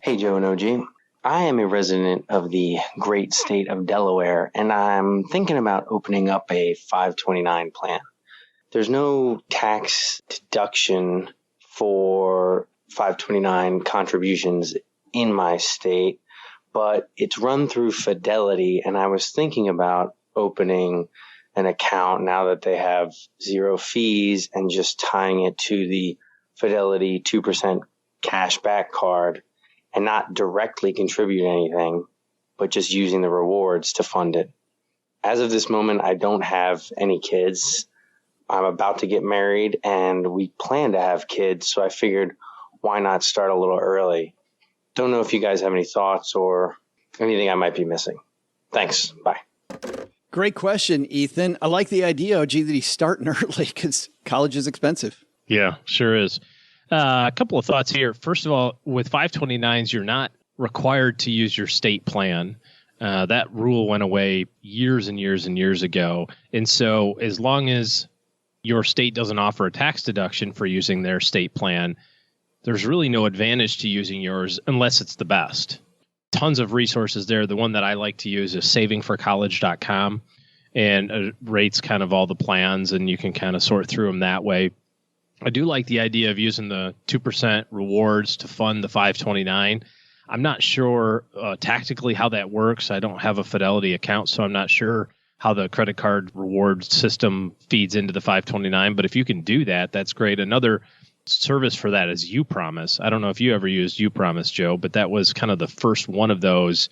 Hey, Joe and OG. I am a resident of the great state of Delaware, and I'm thinking about opening up a 529 plan. There's no tax deduction for 529 contributions in my state, but it's run through Fidelity, and I was thinking about opening an account now that they have 0 fees and just tying it to the Fidelity 2% cash back card and not directly contribute anything, but just using the rewards to fund it. As of this moment, I don't have any kids. I'm about to get married, and we plan to have kids, so I figured, why not start a little early? Don't know if you guys have any thoughts or anything I might be missing. Thanks. Bye. Great question, Ethan. I like the idea, OG, that he's starting early because college is expensive. Yeah, sure is. A couple of thoughts here. First of all, with 529s, you're not required to use your state plan. That rule went away years and years and years ago. And so as long as your state doesn't offer a tax deduction for using their state plan, there's really no advantage to using yours unless it's the best. Tons of resources there. The one that I like to use is savingforcollege.com, and it rates kind of all the plans, and you can kind of sort through them that way. I do like the idea of using the 2% rewards to fund the 529. I'm not sure tactically how that works. I don't have a Fidelity account, so I'm not sure how the credit card reward system feeds into the 529. But if you can do that, that's great. Another service for that is UPromise. I don't know if you ever used UPromise, Joe, but that was kind of the first one of those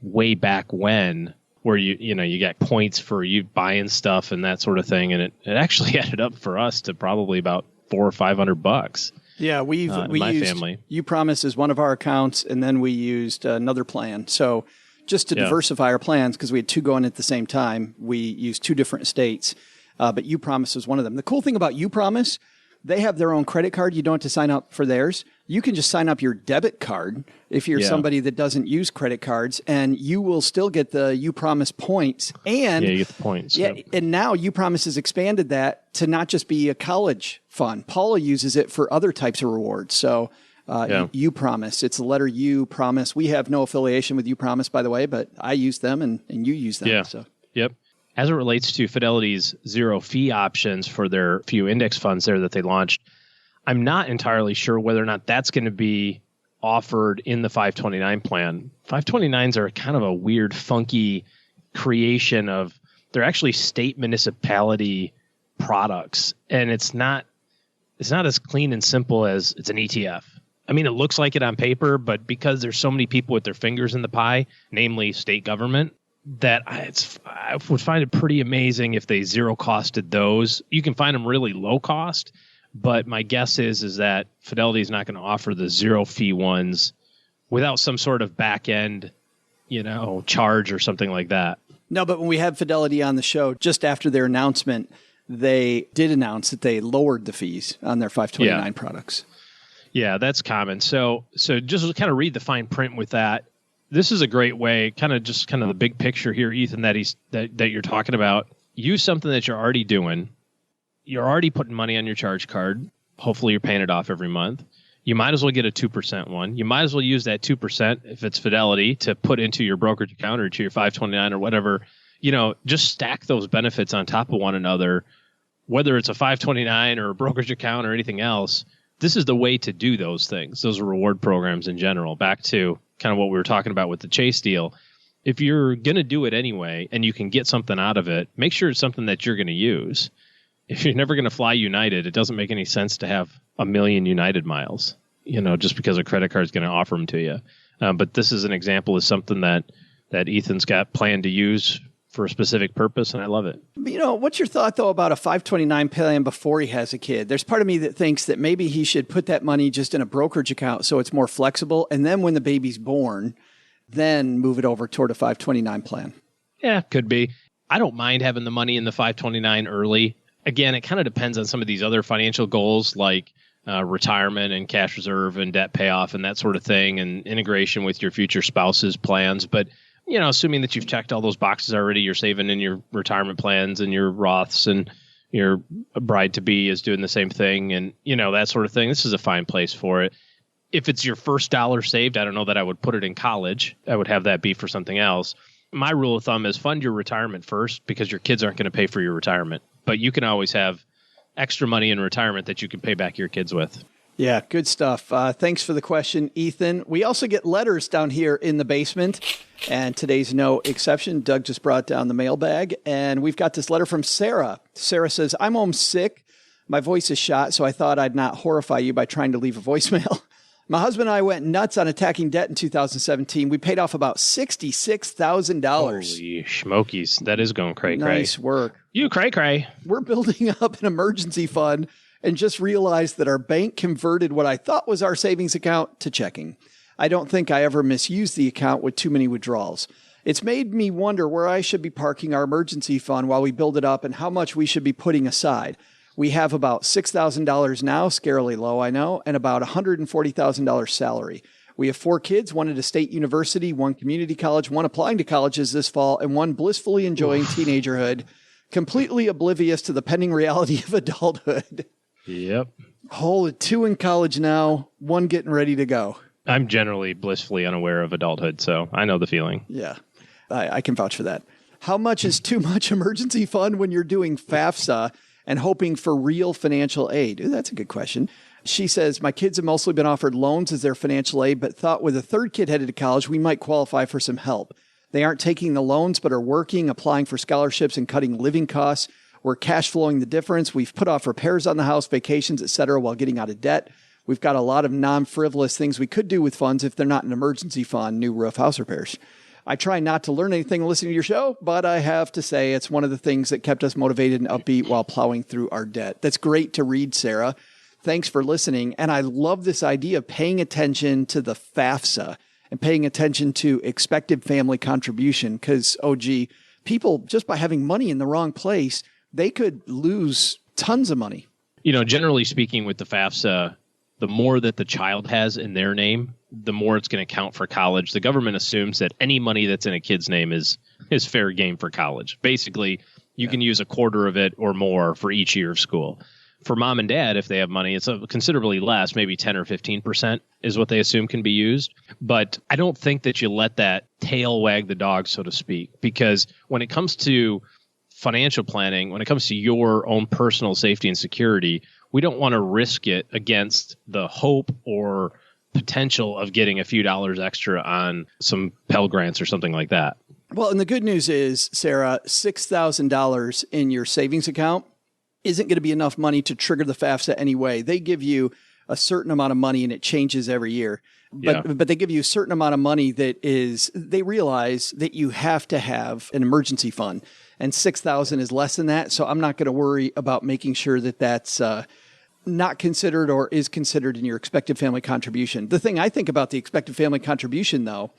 way back when, where you got points for you buying stuff and that sort of thing. And it actually added up for us to probably about $400 or $500. Yeah, we my used family. UPromise as one of our accounts, and then we used another plan. So just to diversify our plans, because we had two going at the same time, we used two different states, but UPromise was one of them. The cool thing about UPromise, they have their own credit card. You don't have to sign up for theirs. You can just sign up your debit card if you're somebody that doesn't use credit cards, and you will still get the UPromise points. And you get the points. Yeah, and now UPromise has expanded that to not just be a college fund. Paula uses it for other types of rewards. So UPromise, it's the letter U, Promise. We have no affiliation with UPromise, by the way, but I use them and you use them. Yeah. So. Yep. As it relates to Fidelity's zero fee options for their few index funds there that they launched, I'm not entirely sure whether or not that's going to be offered in the 529 plan. 529s are kind of a weird, funky creation of, they're actually state municipality products. And it's not as clean and simple as it's an ETF. I mean, it looks like it on paper, but because there's so many people with their fingers in the pie, namely state government, that I would find it pretty amazing if they zero costed those. You can find them really low cost, but my guess is that Fidelity is not going to offer the zero fee ones without some sort of back end, charge or something like that. No, but when we had Fidelity on the show, just after their announcement, they did announce that they lowered the fees on their 529 products. Yeah, that's common. So just kind of read the fine print with that. This is a great way, kind of the big picture here, Ethan, that you're talking about. Use something that you're already doing. You're already putting money on your charge card. Hopefully you're paying it off every month. You might as well get a 2% one. You might as well use that 2% if it's Fidelity to put into your brokerage account or to your 529 or whatever. Just stack those benefits on top of one another, whether it's a 529 or a brokerage account or anything else. This is the way to do those things, those reward programs in general. Back to kind of what we were talking about with the Chase deal. If you're going to do it anyway and you can get something out of it, make sure it's something that you're going to use. If you're never going to fly United, it doesn't make any sense to have 1 million United miles, just because a credit card is going to offer them to you. But this is an example of something that Ethan's got planned to use for a specific purpose, and I love it. What's your thought, though, about a 529 plan before he has a kid? There's part of me that thinks that maybe he should put that money just in a brokerage account so it's more flexible, and then when the baby's born, then move it over toward a 529 plan. Yeah, could be. I don't mind having the money in the 529 early. Again, it kind of depends on some of these other financial goals like retirement and cash reserve and debt payoff and that sort of thing, and integration with your future spouse's plans. But assuming that you've checked all those boxes already, you're saving in your retirement plans and your Roths, and your bride-to-be is doing the same thing, and, that sort of thing. This is a fine place for it. If it's your first dollar saved, I don't know that I would put it in college. I would have that be for something else. My rule of thumb is fund your retirement first, because your kids aren't going to pay for your retirement. But you can always have extra money in retirement that you can pay back your kids with. Yeah, good stuff. Thanks for the question, Ethan. We also get letters down here in the basement, and today's no exception. Doug just brought down the mailbag, and we've got this letter from Sarah. Sarah says, I'm homesick. My voice is shot, so I thought I'd not horrify you by trying to leave a voicemail. My husband and I went nuts on attacking debt in 2017. We paid off about $66,000. Holy smokies. That is going cray-cray. Nice work. You cray-cray. We're building up an emergency fund and just realized that our bank converted what I thought was our savings account to checking. I don't think I ever misused the account with too many withdrawals. It's made me wonder where I should be parking our emergency fund while we build it up and how much we should be putting aside. We have about $6,000 now, scarily low, I know, and about $140,000 salary. We have 4 kids, one at a state university, one community college, one applying to colleges this fall, and one blissfully enjoying teenagerhood, completely oblivious to the pending reality of adulthood. Yep. Whole 2 in college now, 1 getting ready to go. I'm generally blissfully unaware of adulthood, so I know the feeling. Yeah, I can vouch for that. How much is too much emergency fund when you're doing FAFSA and hoping for real financial aid? Ooh, that's a good question. She says, my kids have mostly been offered loans as their financial aid, but thought with a 3rd kid headed to college, we might qualify for some help. They aren't taking the loans, but are working, applying for scholarships and cutting living costs. We're cash flowing the difference. We've put off repairs on the house, vacations, etc., while getting out of debt. We've got a lot of non-frivolous things we could do with funds if they're not an emergency fund, new roof, house repairs. I try not to learn anything listening to your show, but I have to say it's one of the things that kept us motivated and upbeat while plowing through our debt. That's great to read, Sarah. Thanks for listening. And I love this idea of paying attention to the FAFSA and paying attention to expected family contribution because, people, just by having money in the wrong place, they could lose tons of money. Generally speaking with the FAFSA, the more that the child has in their name, the more it's going to count for college. The government assumes that any money that's in a kid's name is fair game for college. Basically, you can use a quarter of it or more for each year of school. For mom and dad, if they have money, it's considerably less, maybe 10 or 15% is what they assume can be used. But I don't think that you let that tail wag the dog, so to speak, because when it comes to financial planning, when it comes to your own personal safety and security, we don't want to risk it against the hope or potential of getting a few dollars extra on some Pell Grants or something like that. Well, and the good news is, Sarah, $6,000 in your savings account isn't going to be enough money to trigger the FAFSA anyway. They give you a certain amount of money and it changes every year. But they give you a certain amount of money they realize that you have to have an emergency fund. And $6,000 is less than that. So I'm not going to worry about making sure that that's not considered or is considered in your expected family contribution. The thing I think about the expected family contribution, though,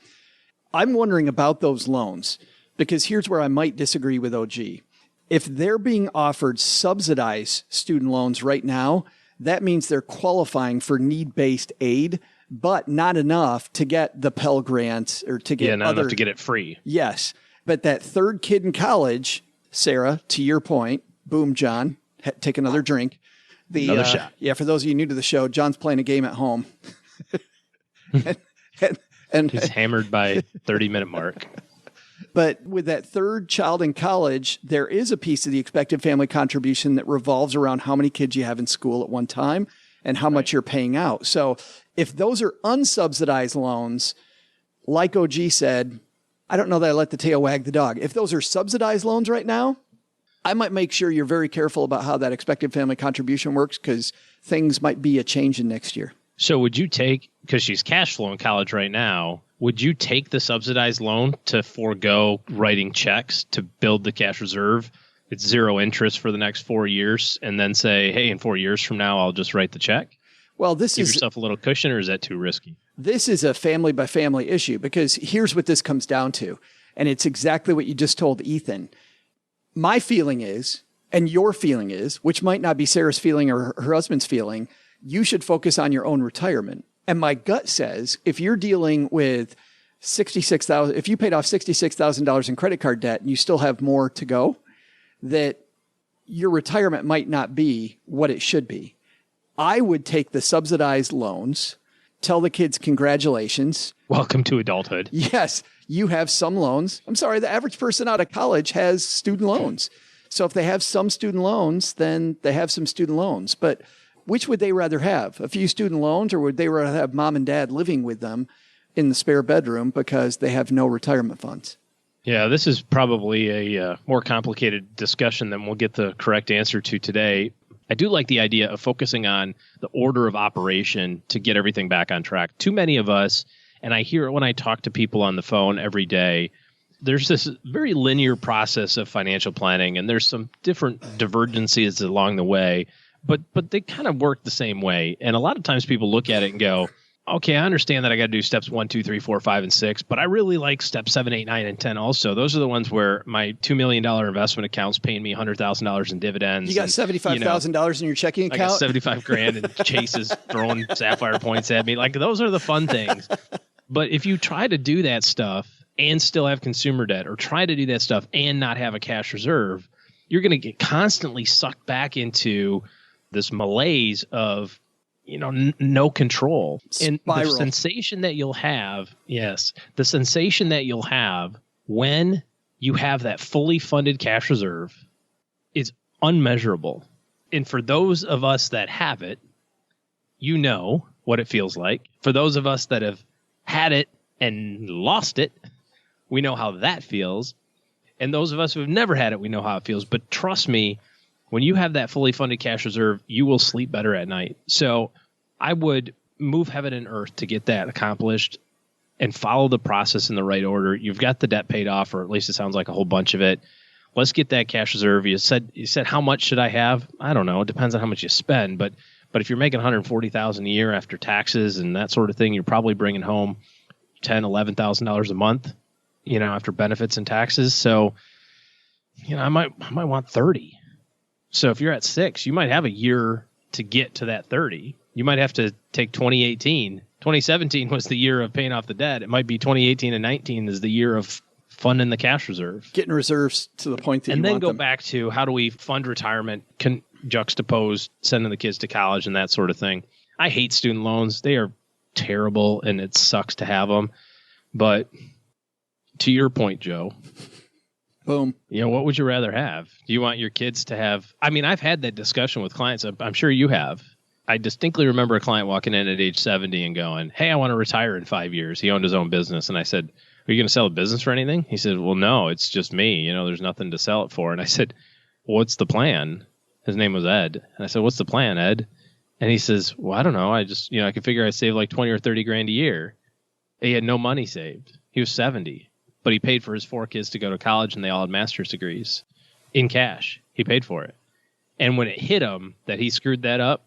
I'm wondering about those loans because here's where I might disagree with OG. If they're being offered subsidized student loans right now, that means they're qualifying for need-based aid, but not enough to get the Pell Grant or to get not enough to get it free. Yes. But that 3rd kid in college, Sarah, to your point, boom, John, take another drink. Another shot. Yeah, for those of you new to the show, John's playing a game at home. and he's hammered by 30-minute mark. But with that 3rd child in college, there is a piece of the expected family contribution that revolves around how many kids you have in school at one time and how much you're paying out. So if those are unsubsidized loans, like OG said, I don't know that I let the tail wag the dog. If those are subsidized loans right now, I might make sure you're very careful about how that expected family contribution works because things might be a change in next year. So would you take, because she's cash flow in college right now, would you take the subsidized loan to forego writing checks to build the cash reserve? It's 0 interest for the next 4 years and then say, hey, in 4 years from now, I'll just write the check? Well, Give yourself a little cushion, or is that too risky? This is a family by family issue because here's what this comes down to. And it's exactly what you just told Ethan. My feeling is, and your feeling is, which might not be Sarah's feeling or her husband's feeling, you should focus on your own retirement. And my gut says, if you're dealing with $66,000, if you paid off $66,000 in credit card debt and you still have more to go, that your retirement might not be what it should be. I would take the subsidized loans, tell the kids congratulations. Welcome to adulthood. Yes, you have some loans. I'm sorry, the average person out of college has student loans. So if they have some student loans, then they have some student loans. But which would they rather have? A few student loans, or would they rather have mom and dad living with them in the spare bedroom because they have no retirement funds? Yeah, this is probably a more complicated discussion than we'll get the correct answer to today. I do like the idea of focusing on the order of operation to get everything back on track. Too many of us, and I hear it when I talk to people on the phone every day, there's this very linear process of financial planning, and there's some different divergences along the way, but they kind of work the same way. And a lot of times people look at it and go, okay, I understand that I got to do steps 1, 2, 3, 4, 5, and 6, but I really like steps 7, 8, 9, and 10 also. Those are the ones where my $2 million investment account's paying me $100,000 in dividends. You got $75,000 in your checking account? I got 75 grand and Chase is throwing sapphire points at me. Like, those are the fun things. But if you try to do that stuff and still have consumer debt, or try to do that stuff and not have a cash reserve, you're going to get constantly sucked back into this malaise of, no control. And the sensation that you'll have, the sensation that you'll have when you have that fully funded cash reserve is unmeasurable. And for those of us that have it, you know what it feels like. For those of us that have had it and lost it, we know how that feels. And those of us who have never had it, we know how it feels. But trust me, when you have that fully funded cash reserve, you will sleep better at night. So I would move heaven and earth to get that accomplished and follow the process in the right order. You've got the debt paid off, or at least it sounds like a whole bunch of it. Let's get that cash reserve. You said how much should I have? I don't know. It depends on how much you spend. But if you're making $140,000 a year after taxes and that sort of thing, you're probably bringing home $10,000, $11,000 a month, after benefits and taxes. So, I might want 30. So if you're at 6, you might have a year to get to that 30. You might have to take 2018. 2017 was the year of paying off the debt. It might be 2018 and 19 is the year of funding the cash reserve. Getting reserves to the point that and you then want go them. back to how do we fund retirement, juxtapose sending the kids to college and that sort of thing. I hate student loans. They are terrible, and it sucks to have them. But to your point, Joe, boom. What would you rather have? Do you want your kids to have? I mean, I've had that discussion with clients. I'm sure you have. I distinctly remember a client walking in at age 70 and going, "Hey, I want to retire in 5 years." He owned his own business. And I said, "Are you going to sell a business for anything?" He said, "Well, no, it's just me. There's nothing to sell it for." And I said, "What's the plan?" His name was Ed. And I said, "What's the plan, Ed?" And he says, "Well, I don't know. I just, I could figure I'd save like 20 or 30 grand a year." He had no money saved. He was 70, but he paid for his 4 kids to go to college, and they all had master's degrees in cash. He paid for it. And when it hit him that he screwed that up,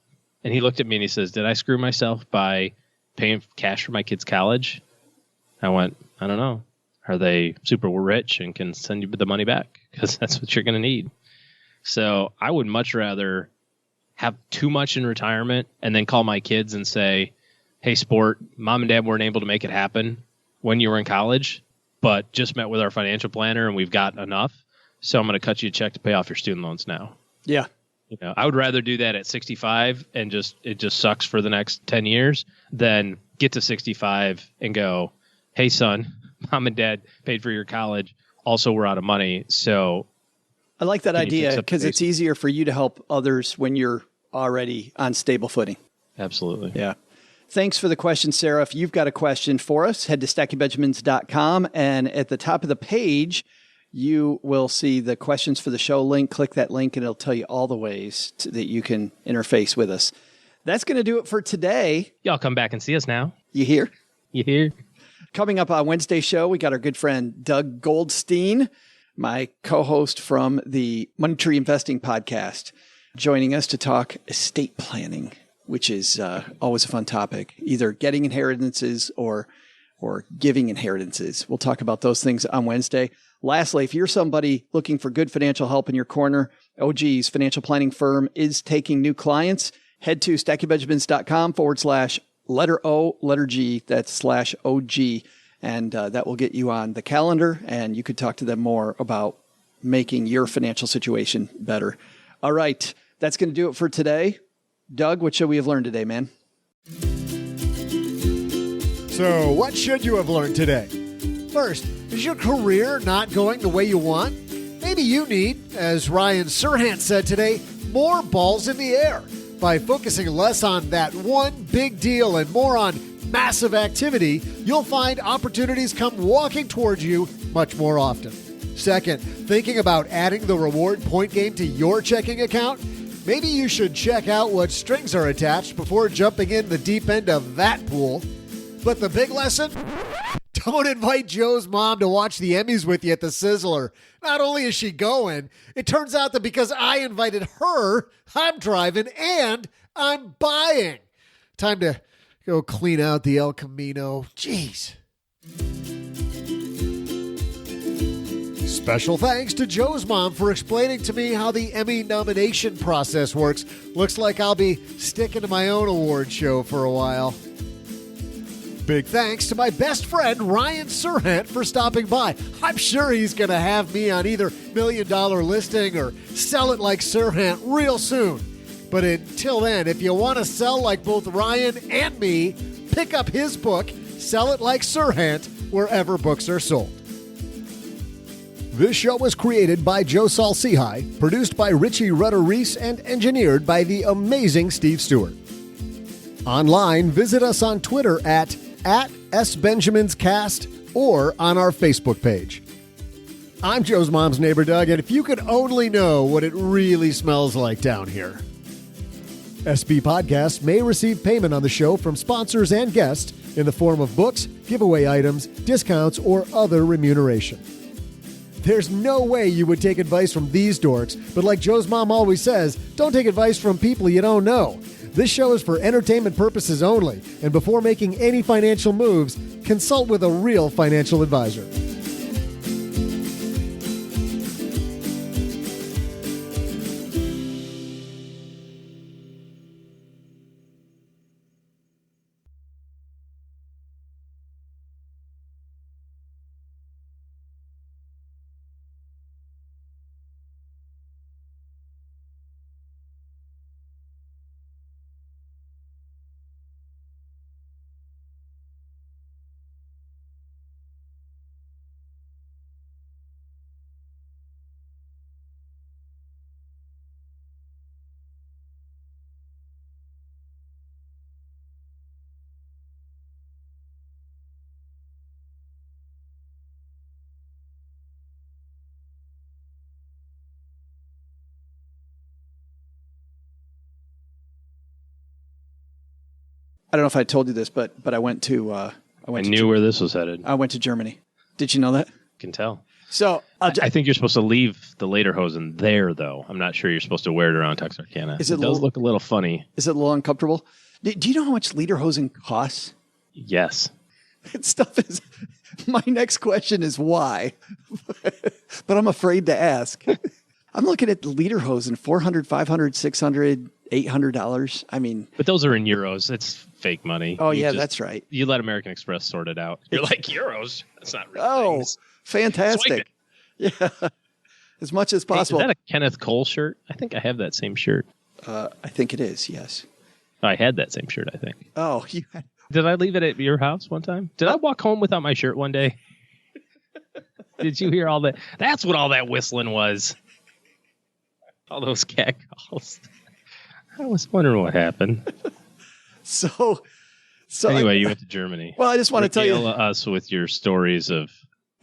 and he looked at me and he says, "Did I screw myself by paying cash for my kids' college?" I went, "I don't know. Are they super rich and can send you the money back? Because that's what you're going to need." So I would much rather have too much in retirement and then call my kids and say, "Hey, sport, mom and dad weren't able to make it happen when you were in college, but just met with our financial planner and we've got enough. So I'm going to cut you a check to pay off your student loans now." Yeah. I would rather do that at 65 and it just sucks for the next 10 years than get to 65 and go, "Hey, son, mom and dad paid for your college. Also, we're out of money. So I like that idea because it's easier for you to help others when you're already on stable footing. Absolutely. Yeah. Thanks for the question, Sarah. If you've got a question for us, head to stackingbenjamins.com. And at the top of the page, you will see the questions for the show link. Click that link and it'll tell you all the ways that you can interface with us. That's going to do it for today. Y'all come back and see us now. You hear? You hear? Coming up on Wednesday's show, we got our good friend Doug Goldstein, my co-host from the Money Tree Investing podcast, joining us to talk estate planning, which is always a fun topic, either getting inheritances or giving inheritances. We'll talk about those things on Wednesday. Lastly, if you're somebody looking for good financial help in your corner, OG's financial planning firm is taking new clients. Head to stackingbenjamins.com/letter O, letter G, that's /OG. And that will get you on the calendar, and you could talk to them more about making your financial situation better. All right, that's going to do it for today. Doug, what should we have learned today, man? So, what should you have learned today? First, is your career not going the way you want? Maybe you need, as Ryan Serhant said today, more balls in the air. By focusing less on that one big deal and more on massive activity, you'll find opportunities come walking towards you much more often. Second, thinking about adding the reward point game to your checking account? Maybe you should check out what strings are attached before jumping in the deep end of that pool. But the big lesson? Don't invite Joe's mom to watch the Emmys with you at the Sizzler. Not only is she going, it turns out that because I invited her, I'm driving and I'm buying. Time to Go clean out the El Camino. Jeez. Special thanks to Joe's mom for explaining to me how the Emmy nomination process works. Looks like I'll be sticking to my own award show for a while. Big thanks to my best friend, Ryan Serhant, for stopping by. I'm sure he's going to have me on either $1 Million Listing or Sell It Like Serhant real soon. But until then, if you want to sell like both Ryan and me, pick up his book, Sell It Like Serhant, wherever books are sold. This show was created by Joe Saul-Sehy, produced by Richie Rutter-Reese, and engineered by the amazing Steve Stewart. Online, visit us on Twitter at @SBenjaminsCast or on our Facebook page. I'm Joe's mom's neighbor, Doug, and if you could only know what it really smells like down here. SB Podcasts may receive payment on the show from sponsors and guests in the form of books, giveaway items, discounts, or other remuneration. There's no way you would take advice from these dorks, but like Joe's mom always says, don't take advice from people you don't know. This show is for entertainment purposes only, and before making any financial moves, consult with a real financial advisor. I don't know if I told you this, but I went to I knew where this was headed. I went to Germany. Did you know that? Can tell. So I think you're supposed to leave the lederhosen there, though. I'm not sure you're supposed to wear it around Texarkana. It does look a little funny. Is it a little uncomfortable? Do you know how much lederhosen costs? Yes. That stuff is. My next question is why, but I'm afraid to ask. I'm looking at the lederhosen, $400, $500, $600, $800. I mean, but those are in euros. It's fake money. Oh, yeah, that's right. You let American Express sort it out. You're like, euros? That's not real. Oh, things. Fantastic. Yeah. As much as possible. Hey, is that a Kenneth Cole shirt? I think I have that same shirt. I think it is, yes. I had that same shirt, I think. Oh, Did I leave it at your house one time? Did I walk home without my shirt one day? Did you hear all that? That's what all that whistling was. All those cat calls. I was wondering what happened. So anyway, you went to Germany. Well, I just want to tell you us with your stories of.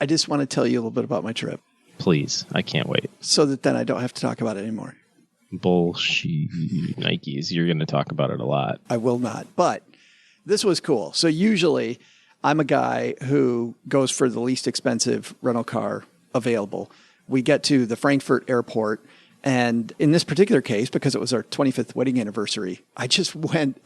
I just want to tell you a little bit about my trip. Please, I can't wait. So that then I don't have to talk about it anymore. Bullshit, Nikes. You're going to talk about it a lot. I will not. But this was cool. So usually, I'm a guy who goes for the least expensive rental car available. We get to the Frankfurt airport. And in this particular case, because it was our 25th wedding anniversary, I just went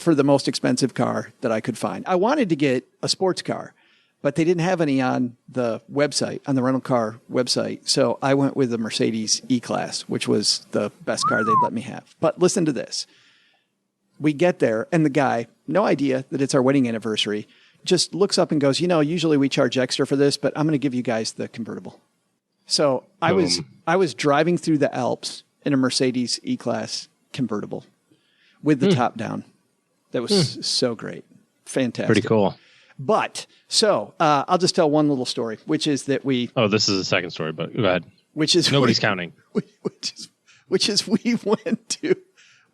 for the most expensive car that I could find. I wanted to get a sports car, but they didn't have any on the website, on the rental car website. So I went with the Mercedes E-Class, which was the best car they'd let me have. But listen to this. We get there, and the guy, no idea that it's our wedding anniversary, just looks up and goes, usually we charge extra for this, but I'm going to give you guys the convertible. So I was driving through the Alps in a Mercedes E-Class convertible with the top down. That was so great. Fantastic. Pretty cool. But so I'll just tell one little story, which is that Oh, this is the second story, but go ahead. Which is nobody's counting. Which is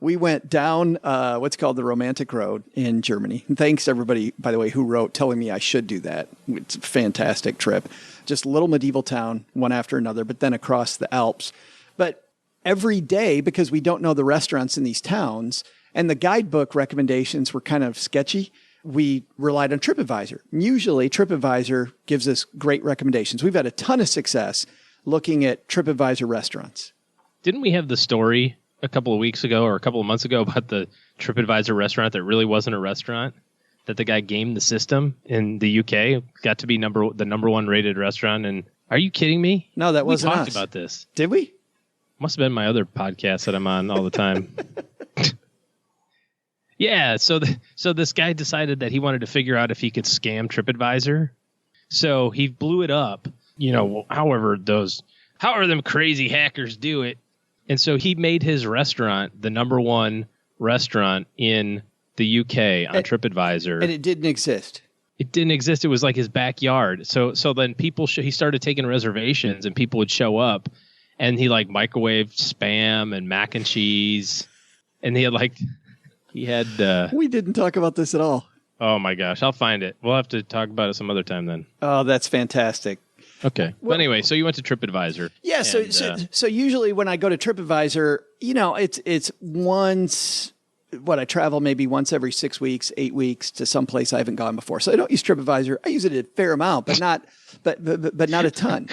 we went down what's called the Romantic Road in Germany. And thanks everybody, by the way, who wrote telling me I should do that. It's a fantastic trip. Just a little medieval town, one after another, but then across the Alps. But every day, because we don't know the restaurants in these towns, and the guidebook recommendations were kind of sketchy, we relied on TripAdvisor. Usually, TripAdvisor gives us great recommendations. We've had a ton of success looking at TripAdvisor restaurants. Didn't we have the story a couple of weeks ago or a couple of months ago about the TripAdvisor restaurant that really wasn't a restaurant? That the guy gamed the system in the UK, got to be the number one rated restaurant. And are you kidding me? No, that wasn't us. We talked about this. Did we? Must have been my other podcast that I'm on all the time. Yeah. So this guy decided that he wanted to figure out if he could scam TripAdvisor. So he blew it up, however them crazy hackers do it. And so he made his restaurant the number one restaurant in the UK on TripAdvisor. And it didn't exist. It didn't exist. It was like his backyard. So then he started taking reservations and people would show up and he like microwaved Spam and mac and cheese. And he had we didn't talk about this at all. Oh my gosh. I'll find it. We'll have to talk about it some other time then. Oh, that's fantastic. Okay. Well, anyway, so you went to TripAdvisor. Yeah. So usually when I go to TripAdvisor, it's once. I travel maybe once every 6 weeks, 8 weeks to some place I haven't gone before. So I don't use TripAdvisor. I use it a fair amount, but not a ton.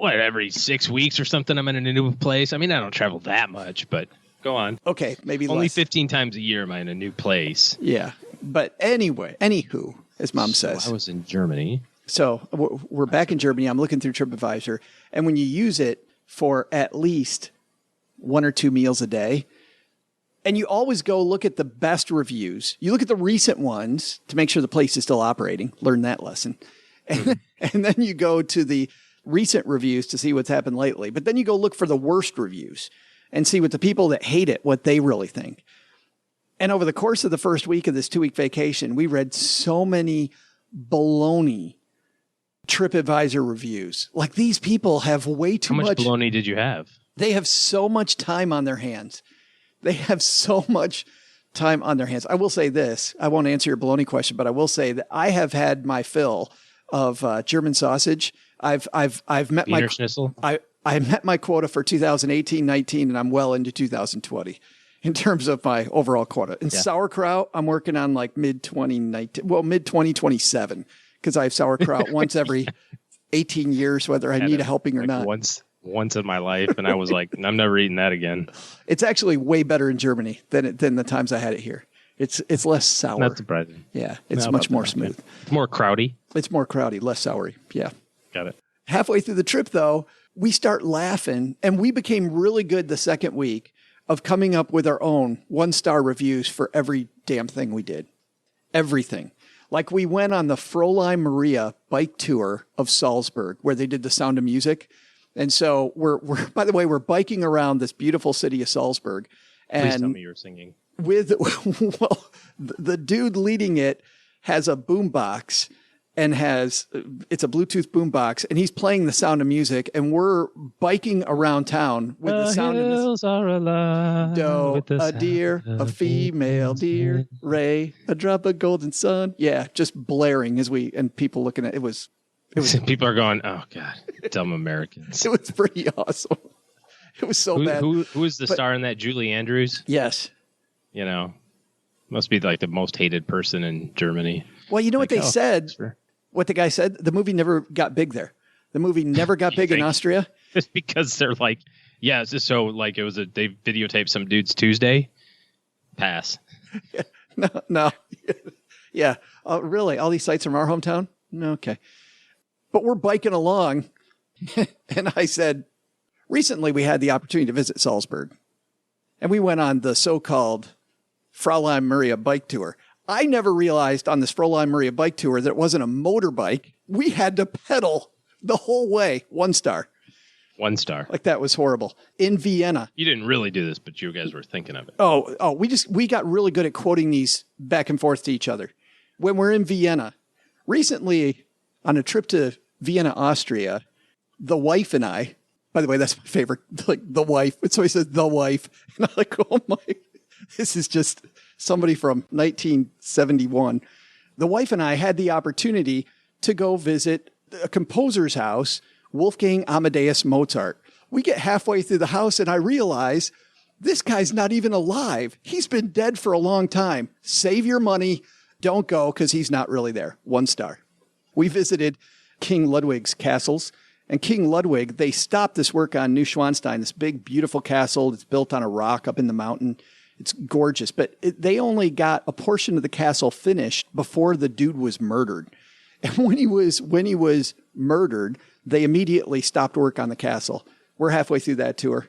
Every 6 weeks or something, I'm in a new place. I mean, I don't travel that much, but go on. Okay, maybe only less. 15 times a year am I in a new place. Yeah, but anywho, as Mom says. I was in Germany. So we're back in Germany. I'm looking through TripAdvisor, and when you use it for at least 1 or 2 meals a day, and you always go look at the best reviews. You look at the recent ones to make sure the place is still operating. Learn that lesson. And then you go to the recent reviews to see what's happened lately. But then you go look for the worst reviews and see what the people that hate it, what they really think. And over the course of the first week of this 2-week vacation, we read so many baloney TripAdvisor reviews. Like, these people have way too much. How much baloney did you have? They have so much time on their hands. They have so much time on their hands. I will say this. I won't answer your baloney question, but I will say that I have had my fill of German sausage. I've met Wiener Schnitzel? I met my quota for 2018-19, and I'm well into 2020 in terms of my overall quota. And sauerkraut, I'm working on like mid-2027, because I have sauerkraut once every 18 years, whether I need a helping or not. Once in my life, and I was like, I'm never eating that again. It's actually way better in Germany than the times I had it here. It's less sour. Not surprising. Yeah, it's much more smooth. It's more crowdy. It's more crowdy, less soury. Yeah. Got it. Halfway through the trip, though, we start laughing, and we became really good the second week of coming up with our own 1-star reviews for every damn thing we did. Everything. Like, we went on the Fräulein Maria bike tour of Salzburg, where they did The Sound of Music. And so we're by the way, we're biking around this beautiful city of Salzburg. And please tell me you're singing. The dude leading it has a boombox and it's a Bluetooth boombox, and he's playing The Sound of Music, and we're biking around town with the sound of hills are alive. Doe, a deer, a female deer, Ray, a drop of golden sun. Yeah, just blaring and people looking at it. It was people are going, oh God, dumb Americans. It was pretty awesome. It was so bad. Who is the star in that? Julie Andrews? Yes. Must be like the most hated person in Germany. Well, you know what they said? Sure. What the guy said? The movie never got big there. The movie never got big in Austria. Just because they're like, yeah, it's just so like they videotaped some dude's Tuesday. Pass. No. Yeah. Really? All these sites from our hometown? No, okay. But we're biking along, and I said, recently we had the opportunity to visit Salzburg, and we went on the so-called Fräulein Maria bike tour. I never realized on this Fräulein Maria bike tour that it wasn't a motorbike. We had to pedal the whole way. 1 star. 1 star. Like, that was horrible. In Vienna. You didn't really do this, but you guys were thinking of it. Oh, we got really good at quoting these back and forth to each other. When we're in Vienna, recently on a trip to Vienna, Austria, the wife and I, by the way, that's my favorite, like, the wife. So he says the wife. And I'm like, oh my, this is just somebody from 1971. The wife and I had the opportunity to go visit a composer's house, Wolfgang Amadeus Mozart. We get halfway through the house and I realize this guy's not even alive. He's been dead for a long time. Save your money. Don't go, because he's not really there. 1 star. We visited King Ludwig's castles and King Ludwig, they stopped this work on Neuschwanstein, this big, beautiful castle that's built on a rock up in the mountain. It's gorgeous, but they only got a portion of the castle finished before the dude was murdered. And when he was murdered, they immediately stopped work on the castle. We're halfway through that tour.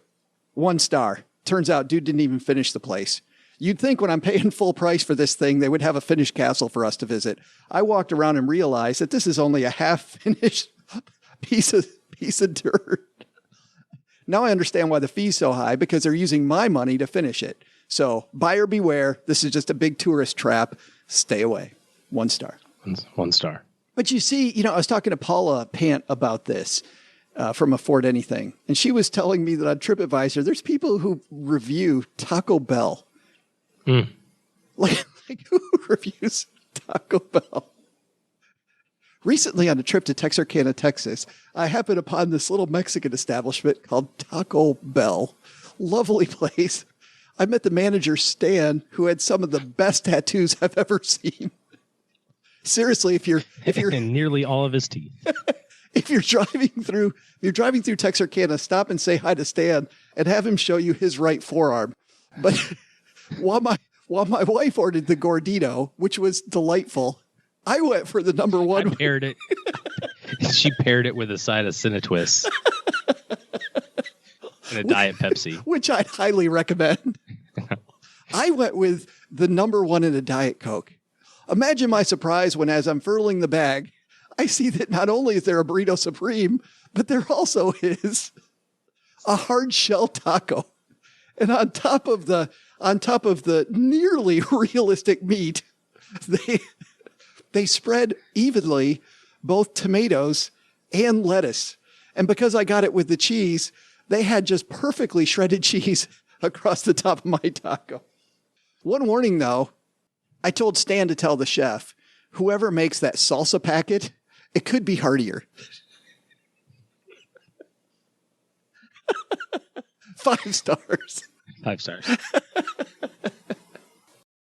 1 star. Turns out dude didn't even finish the place. You'd think when I'm paying full price for this thing, they would have a finished castle for us to visit. I walked around and realized that this is only a half-finished piece of dirt. Now I understand why the fee's so high, because they're using my money to finish it. So buyer beware. This is just a big tourist trap. Stay away. 1 star. 1 star. But you see, I was talking to Paula Pant about this from Afford Anything. And she was telling me that on TripAdvisor, there's people who review Taco Bell. Like who reviews Taco Bell? Recently on a trip to Texarkana, Texas, I happened upon this little Mexican establishment called Taco Bell. Lovely place. I met the manager, Stan, who had some of the best tattoos I've ever seen. Seriously, if you're and nearly all of his teeth. If you're driving through Texarkana, stop and say hi to Stan and have him show you his right forearm. But while my wife ordered the Gordito, which was delightful, I went for the number one. I paired it. She paired it with a side of Cinetwists and a Diet Pepsi, which I'd highly recommend. I went with the number one in a Diet Coke. Imagine my surprise when, as I'm furling the bag, I see that not only is there a Burrito Supreme, but there also is a hard shell taco. And on top of the nearly realistic meat, they spread evenly both tomatoes and lettuce. And because I got it with the cheese, they had just perfectly shredded cheese across the top of my taco. One warning, though, I told Stan to tell the chef, whoever makes that salsa packet, it could be heartier. 5 stars. 5 stars.